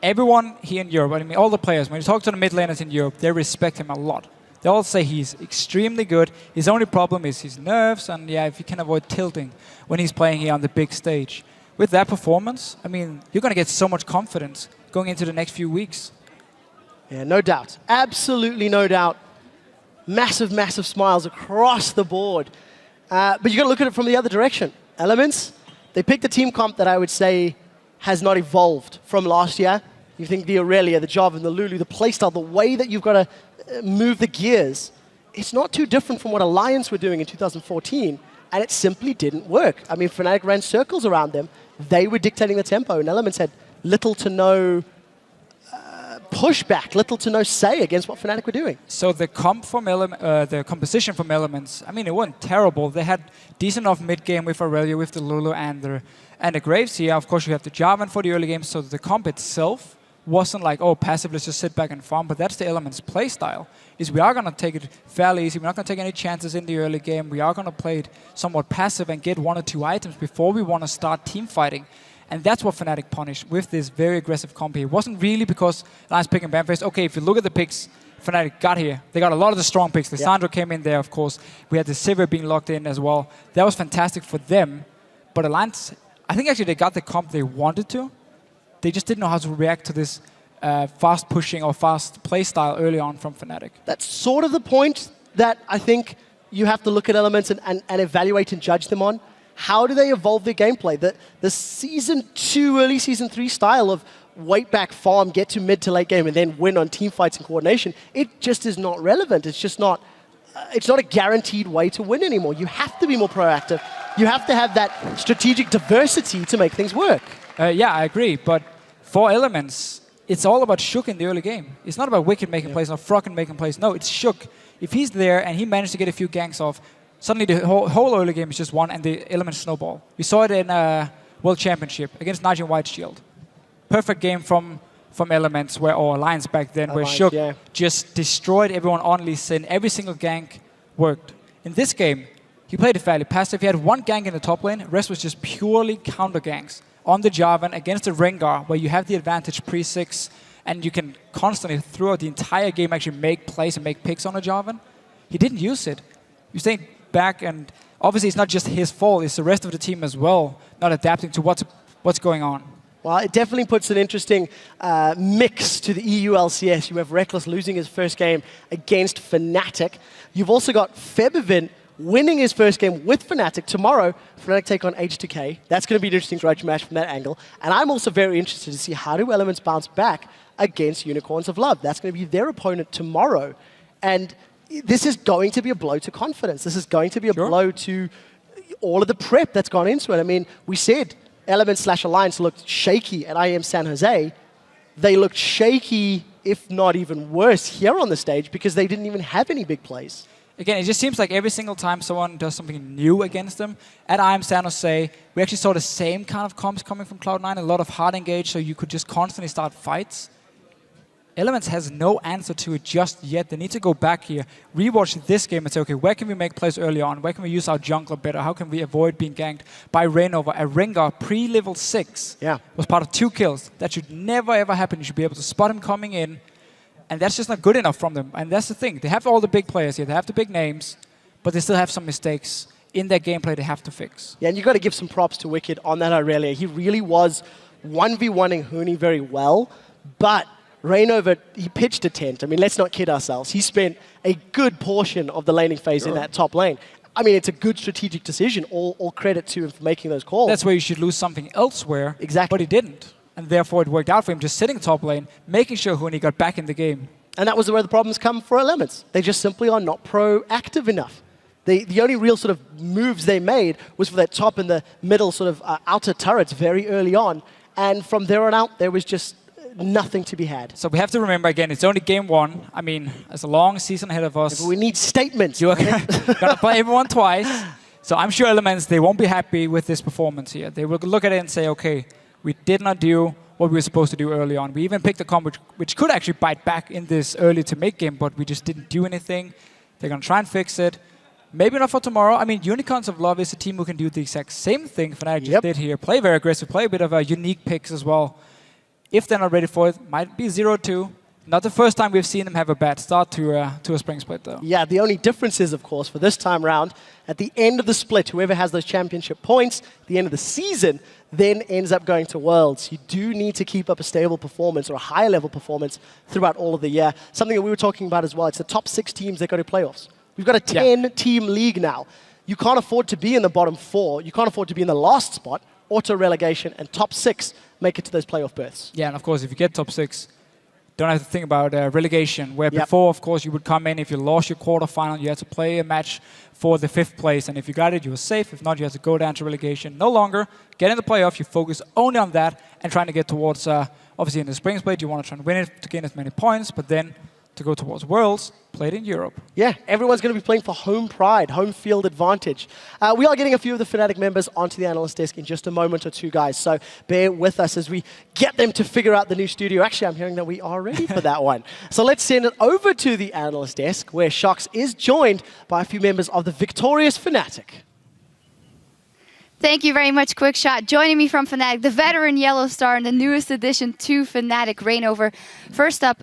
everyone here in Europe, I mean, all the players, when you talk to the mid laners in Europe, they respect him a lot. They all say he's extremely good. His only problem is his nerves, and yeah, if he can avoid tilting when he's playing here on the big stage. With that performance, I mean, you're going to get so much confidence going into the next few weeks. Yeah, no doubt. Absolutely no doubt. Massive smiles across the board. But you got to look at it from the other direction. Elements, they picked a team comp that I would say has not evolved from last year. You think the Aurelia, the Jarvan, the Lulu, the playstyle, the way that you've got to move the gears, it's not too different from what Alliance were doing in 2014, and it simply didn't work. I mean, Fnatic ran circles around them. They were dictating the tempo, and Elements had little to no pushback, little to no say against what Fnatic were doing. So the comp from the composition from Elements, I mean, it wasn't terrible. They had decent enough mid game with Aurelia, with the Lulu and the Graves here. Of course, you have the Jarvan for the early game, so the comp itself wasn't like, oh, passive, let's just sit back and farm. But that's the Elements play style. Is we are going to take it fairly easy. We're not going to take any chances in the early game. We are going to play it somewhat passive and get 1 or 2 items before we want to start team fighting. And that's what Fnatic punished with this very aggressive comp here. It wasn't really because Alliance pick and ban phase. Okay, if you look at the picks Fnatic got here, they got a lot of the strong picks. Lissandra came in there, of course. We had the Sivir being locked in as well. That was fantastic for them. But Alliance, I think actually they got the comp they wanted to. They just didn't know how to react to this fast pushing or fast play style early on from Fnatic. That's sort of the point that I think you have to look at Elements and evaluate and judge them on. How do they evolve their gameplay? The Season 2, early Season 3 style of wait back, farm, get to mid to late game, and then win on team fights and coordination, it just is not relevant. It's just not. It's not a guaranteed way to win anymore. You have to be more proactive. You have to have that strategic diversity to make things work. Yeah, I agree. But for Elements, it's all about Shook in the early game. It's not about Wicked making plays or Froggen making plays. No, it's Shook. If he's there and he managed to get a few ganks off, suddenly the whole early game is just won and the Elements snowball. We saw it in World Championship against Nigel White Shield. Perfect game from Elements, or Alliance back then, where Shook just destroyed everyone on Lee Sin. Every single gank worked. In this game, he played it fairly passive. He had one gank in the top lane. The rest was just purely counter ganks. On the Jarvan against the Rengar, where you have the advantage pre-6, and you can constantly, throughout the entire game, actually make plays and make picks on a Jarvan. He didn't use it. You stayed back, and obviously it's not just his fault. It's the rest of the team as well, not adapting to what's going on. Well, it definitely puts an interesting mix to the EU LCS. You have Reckless losing his first game against Fnatic. You've also got Febivin winning his first game with Fnatic. Tomorrow, Fnatic take on H2K. That's going to be an interesting grudge match from that angle. And I'm also very interested to see how do Elements bounce back against Unicorns of Love. That's going to be their opponent tomorrow. And this is going to be a blow to confidence. This is going to be a blow to all of the prep that's gone into it. I mean, we said Elements/Alliance looked shaky at IEM San Jose. They looked shaky, if not even worse, here on the stage because they didn't even have any big plays. Again, it just seems like every single time someone does something new against them, at IEM San Jose, we actually saw the same kind of comps coming from Cloud9, a lot of hard engage, so you could just constantly start fights. Elements has no answer to it just yet. They need to go back here, rewatch this game and say, okay, where can we make plays early on? Where can we use our jungler better? How can we avoid being ganked by Rainover? A Rengar pre-level 6 was part of 2 kills. That should never, ever happen. You should be able to spot him coming in. And that's just not good enough from them. And that's the thing. They have all the big players here. They have the big names. But they still have some mistakes in their gameplay they have to fix. Yeah, and you've got to give some props to Wicked on that Aurelia. He really was 1v1ing Huni very well. But Rainover, he pitched a tent. I mean, let's not kid ourselves. He spent a good portion of the laning phase in that top lane. I mean, it's a good strategic decision. All credit to him for making those calls. That's where you should lose something elsewhere. Exactly. But he didn't. And therefore, it worked out for him just sitting top lane, making sure Huni got back in the game. And that was where the problems come for Elements. They just simply are not proactive enough. The only real sort of moves they made was for that top and the middle sort of outer turrets very early on. And from there on out, there was just nothing to be had. So we have to remember, again, it's only game 1. I mean, there's a long season ahead of us. We need statements. You're going to play everyone twice. So I'm sure Elements, they won't be happy with this performance here. They will look at it and say, okay, we did not do what we were supposed to do early on. We even picked a comp which could actually bite back in this early to make game, but we just didn't do anything. They're going to try and fix it. Maybe not for tomorrow. I mean, Unicorns of Love is a team who can do the exact same thing Fnatic just did here. Play very aggressive, play a bit of a unique picks as well. If they're not ready for it, might be 0-2. Not the first time we've seen them have a bad start to a spring split, though. Yeah, the only difference is, of course, for this time round, at the end of the split, whoever has those championship points, at the end of the season, then ends up going to Worlds. You do need to keep up a stable performance or a higher level performance throughout all of the year. Something that we were talking about as well. It's the top 6 teams that go to playoffs. We've got a 10-team league now. You can't afford to be in the bottom 4. You can't afford to be in the last spot, auto-relegation, and top 6 make it to those playoff berths. Yeah, and of course, if you get top 6, don't have to think about relegation, where before, of course, you would come in. If you lost your quarterfinal, you had to play a match for the 5th place. And if you got it, you were safe. If not, you had to go down to relegation. No longer. Get in the playoff. You focus only on that and trying to get towards, obviously, in the spring split, you want to try and win it to gain as many points. But then to go towards Worlds, played in Europe. Yeah, everyone's going to be playing for home pride, home field advantage. We are getting a few of the Fnatic members onto the analyst desk in just a moment or two, guys. So bear with us as we get them to figure out the new studio. Actually, I'm hearing that we are ready for that one. So let's send it over to the analyst desk, where Shox is joined by a few members of the victorious Fnatic. Thank you very much, Quickshot. Joining me from Fnatic, the veteran Yellow Star and the newest addition to Fnatic, Rainover. First up,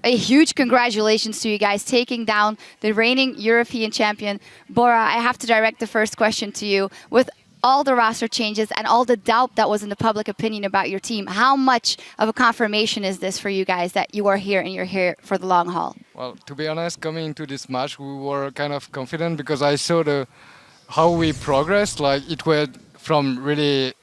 a huge congratulations to you guys taking down the reigning European champion. Bora, I have to direct the first question to you. With all the roster changes and all the doubt that was in the public opinion about your team, how much of a confirmation is this for you guys that you are here and you're here for the long haul? Well, to be honest, coming into this match, we were kind of confident because I saw how we progressed. Like, it went from really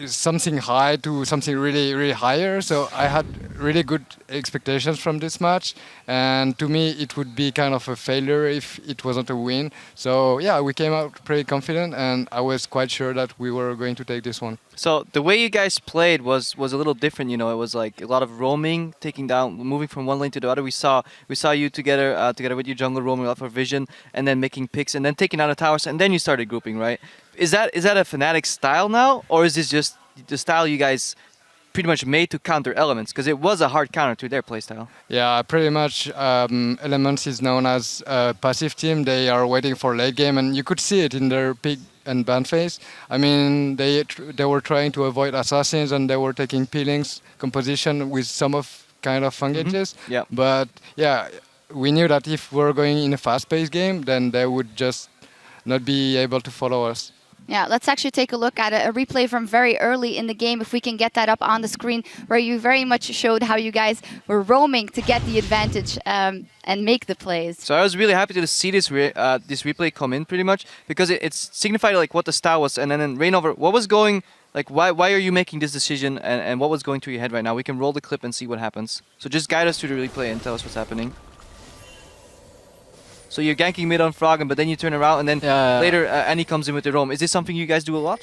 something high to something really, really higher. So I had really good expectations from this match. And to me, it would be kind of a failure if it wasn't a win. So yeah, we came out pretty confident, and I was quite sure that we were going to take this one. So the way you guys played was a little different, you know. It was like a lot of roaming, taking down, moving from one lane to the other. We saw you together with your jungle roaming off for vision, and then making picks, and then taking down the towers, and then you started grouping, right? Is that a Fnatic style now, or is this just the style you guys pretty much made to counter Elements? Because it was a hard counter to their playstyle. Yeah, pretty much. Elements is known as a passive team. They are waiting for late game, and you could see it in their pick and ban phase. I mean, they were trying to avoid assassins, and they were taking peelings composition with some of kind of engages. Yeah. But yeah, we knew that if we're going in a fast-paced game, then they would just not be able to follow us. Yeah, let's actually take a look at a replay from very early in the game, if we can get that up on the screen, where you very much showed how you guys were roaming to get the advantage and make the plays. So I was really happy to see this replay come in pretty much, because it signified like what the style was. And then in Reignover, what was going, like why are you making this decision, and what was going through your head right now? We can roll the clip and see what happens. So just guide us through the replay and tell us what's happening. So you're ganking mid on Froggen, but then you turn around and then later Annie comes in with the roam. Is this something you guys do a lot?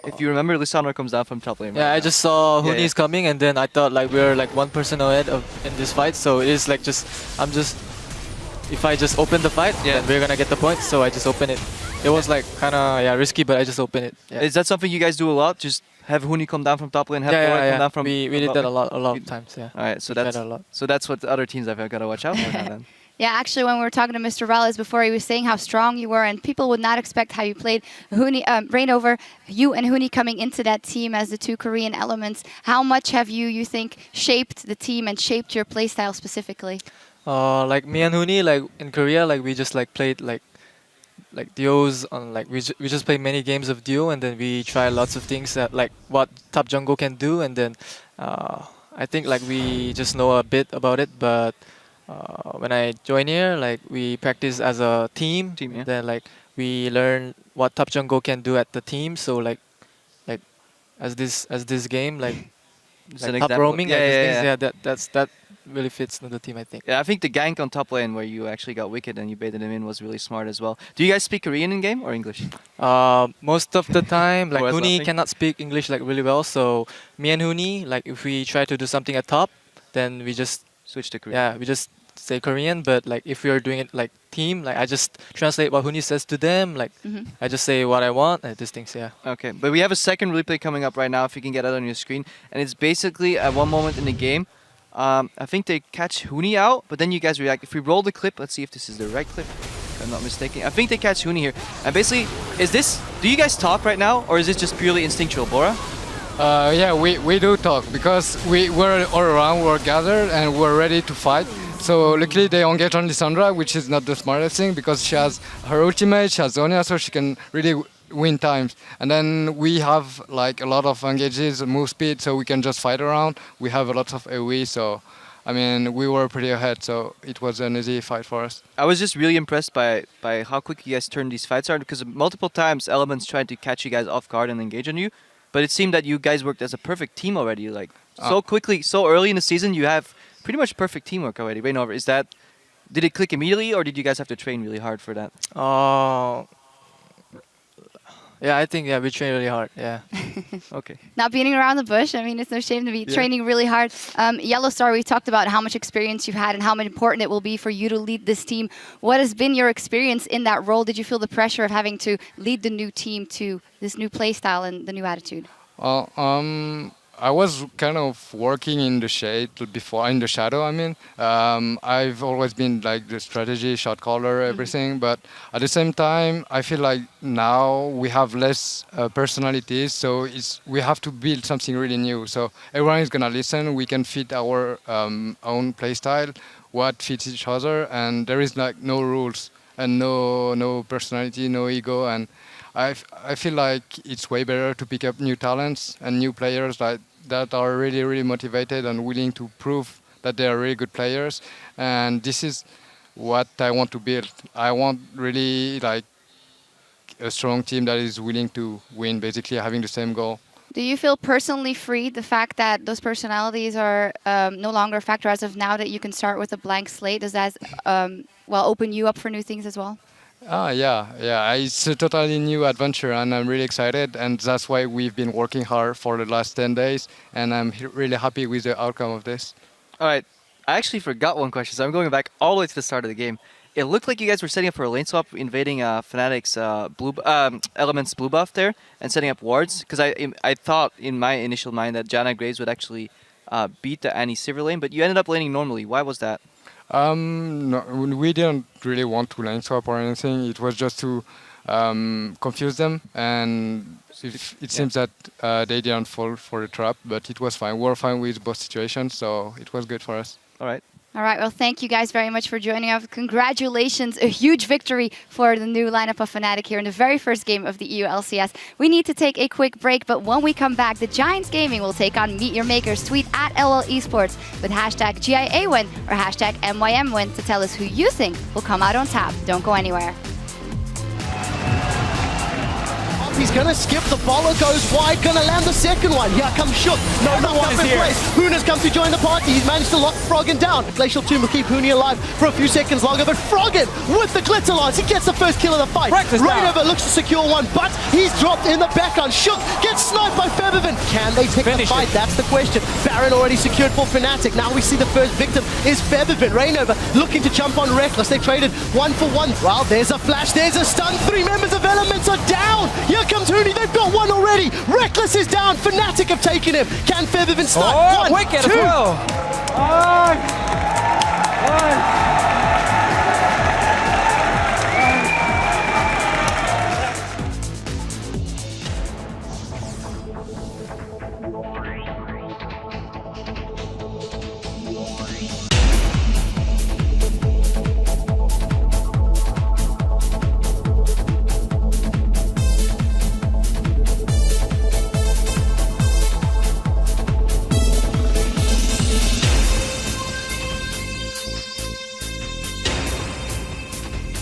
If you remember, Lissandra comes down from top lane. Yeah, right I just saw Yeah, Huni's coming, and then I thought like we were like one person ahead in this fight. So it is like if I just open the fight, then we're gonna get the point. So I just open it. It was like kind of risky, but I just open it. Yeah. Is that something you guys do a lot? Just have Huni come down from top lane, have Borat come down from. We did that a lot of times. Yeah. All right, so We did that's that a lot. so that's what the other teams I've got to watch out for now then. Yeah, actually, when we were talking to Mr. Rallis before, he was saying how strong you were, and people would not expect how you played. Reignover, you and Huni coming into that team as the two Korean elements. How much have you think, shaped the team and shaped your playstyle specifically? Like me and Huni, like in Korea, like we just like played like duos on like we just play many games of duo, and then we try lots of things that like what top jungle can do, and then I think like we just know a bit about it, but. When I join here, like we practice as a team. Yeah. Then like we learn what top jungle can do at the team. So like as this game, like top example. roaming, Yeah. that really fits the team, I think. Yeah, I think the gank on top lane where you actually got wicked and you baited him in was really smart as well. Do you guys speak Korean in game or English? Most of the time, like Boris Huni laughing. cannot speak English like really well. So me and Huni, like if we try to do something at top, then we just switch to Korean. Yeah, we just say Korean, but like if we are doing it like team, like I just translate what Huni says to them, like I just say what I want and these things, yeah. Okay, but we have a second replay coming up right now, if you can get that on your screen. And it's basically at one moment in the game, I think they catch Huni out, but then you guys react. If we roll the clip, let's see if this is the right clip, if I'm not mistaken. I think they catch Huni here. And basically, do you guys talk right now, or is this just purely instinctual, Bora? Yeah, we do talk, because we were all around, we're gathered, and we're ready to fight. So luckily they engage on Lissandra, which is not the smartest thing, because she has her ultimate, she has Zonia, so she can really win times. And then we have like a lot of engages, move speed, so we can just fight around. We have a lot of AoE, so I mean, we were pretty ahead, so it was an easy fight for us. I was just really impressed by how quick you guys turned these fights out, because multiple times Elements tried to catch you guys off guard and engage on you. But it seemed that you guys worked as a perfect team already. Like so quickly, so early in the season, you have pretty much perfect teamwork already. Reignover, did it click immediately, or did you guys have to train really hard for that? Yeah, I think we train really hard. Yeah. Okay. Not beating around the bush. I mean, it's no shame to be training really hard. Yellow Star, we talked about how much experience you've had and how important it will be for you to lead this team. What has been your experience in that role? Did you feel the pressure of having to lead the new team to this new play style and the new attitude? I was kind of working in the shade before, in the shadow, I mean. I've always been like the strategy, shot caller, everything. But at the same time, I feel like now we have less personalities. So we have to build something really new. So everyone is going to listen. We can fit our own play style, what fits each other. And there is like no rules and no personality, no ego. And I feel like it's way better to pick up new talents and new players that are really, really motivated and willing to prove that they are really good players. And this is what I want to build. I want really a strong team that is willing to win, basically having the same goal. Do you feel personally free, the fact that those personalities are no longer a factor as of now, that you can start with a blank slate? Does that open you up for new things as well? Yeah. It's a totally new adventure, and I'm really excited. And that's why we've been working hard for the last 10 days. And I'm really happy with the outcome of this. All right, I actually forgot one question, so I'm going back all the way to the start of the game. It looked like you guys were setting up for a lane swap, invading Fnatic's Element's blue buff there, and setting up wards. Because I thought in my initial mind that Janna Graves would actually beat the Annie Sivir lane, but you ended up laning normally. Why was that? No, we didn't really want to lane swap or anything. It was just to confuse them, and it seems that they didn't fall for the trap, but it was fine. We were fine with both situations, so it was good for us. All right. All right, well, thank you guys very much for joining us. Congratulations, a huge victory for the new lineup of Fnatic here in the very first game of the EU LCS. We need to take a quick break, but when we come back, the Giants Gaming will take on Meet Your Makers. Tweet at LL Esports with hashtag GIAwin or hashtag MYMwin to tell us who you think will come out on top. Don't go anywhere. He's gonna skip, the bowler goes wide, gonna land the second one. Here comes Shook. No lock up in place. Huna's come to join the party. He's managed to lock Froggen down. Glacial Tomb will keep Huni alive for a few seconds longer, but Froggen with the Glitter Lance, he gets the first kill of the fight. Rainover looks to secure one, but he's dropped in the background. Shook gets sniped by Feathervin. Can they take the fight? That's the question. Baron already secured for Fnatic. Now we see the first victim is Feathervin. Rainover looking to jump on Reckless. They traded 1 for 1. Well, there's a flash, there's a stun. 3 members of Elements are down. Here comes Huni, they've got one already. Reckless is down, Fnatic have taken him. Can Feathervin snipe? 1, 2. Wicked as well.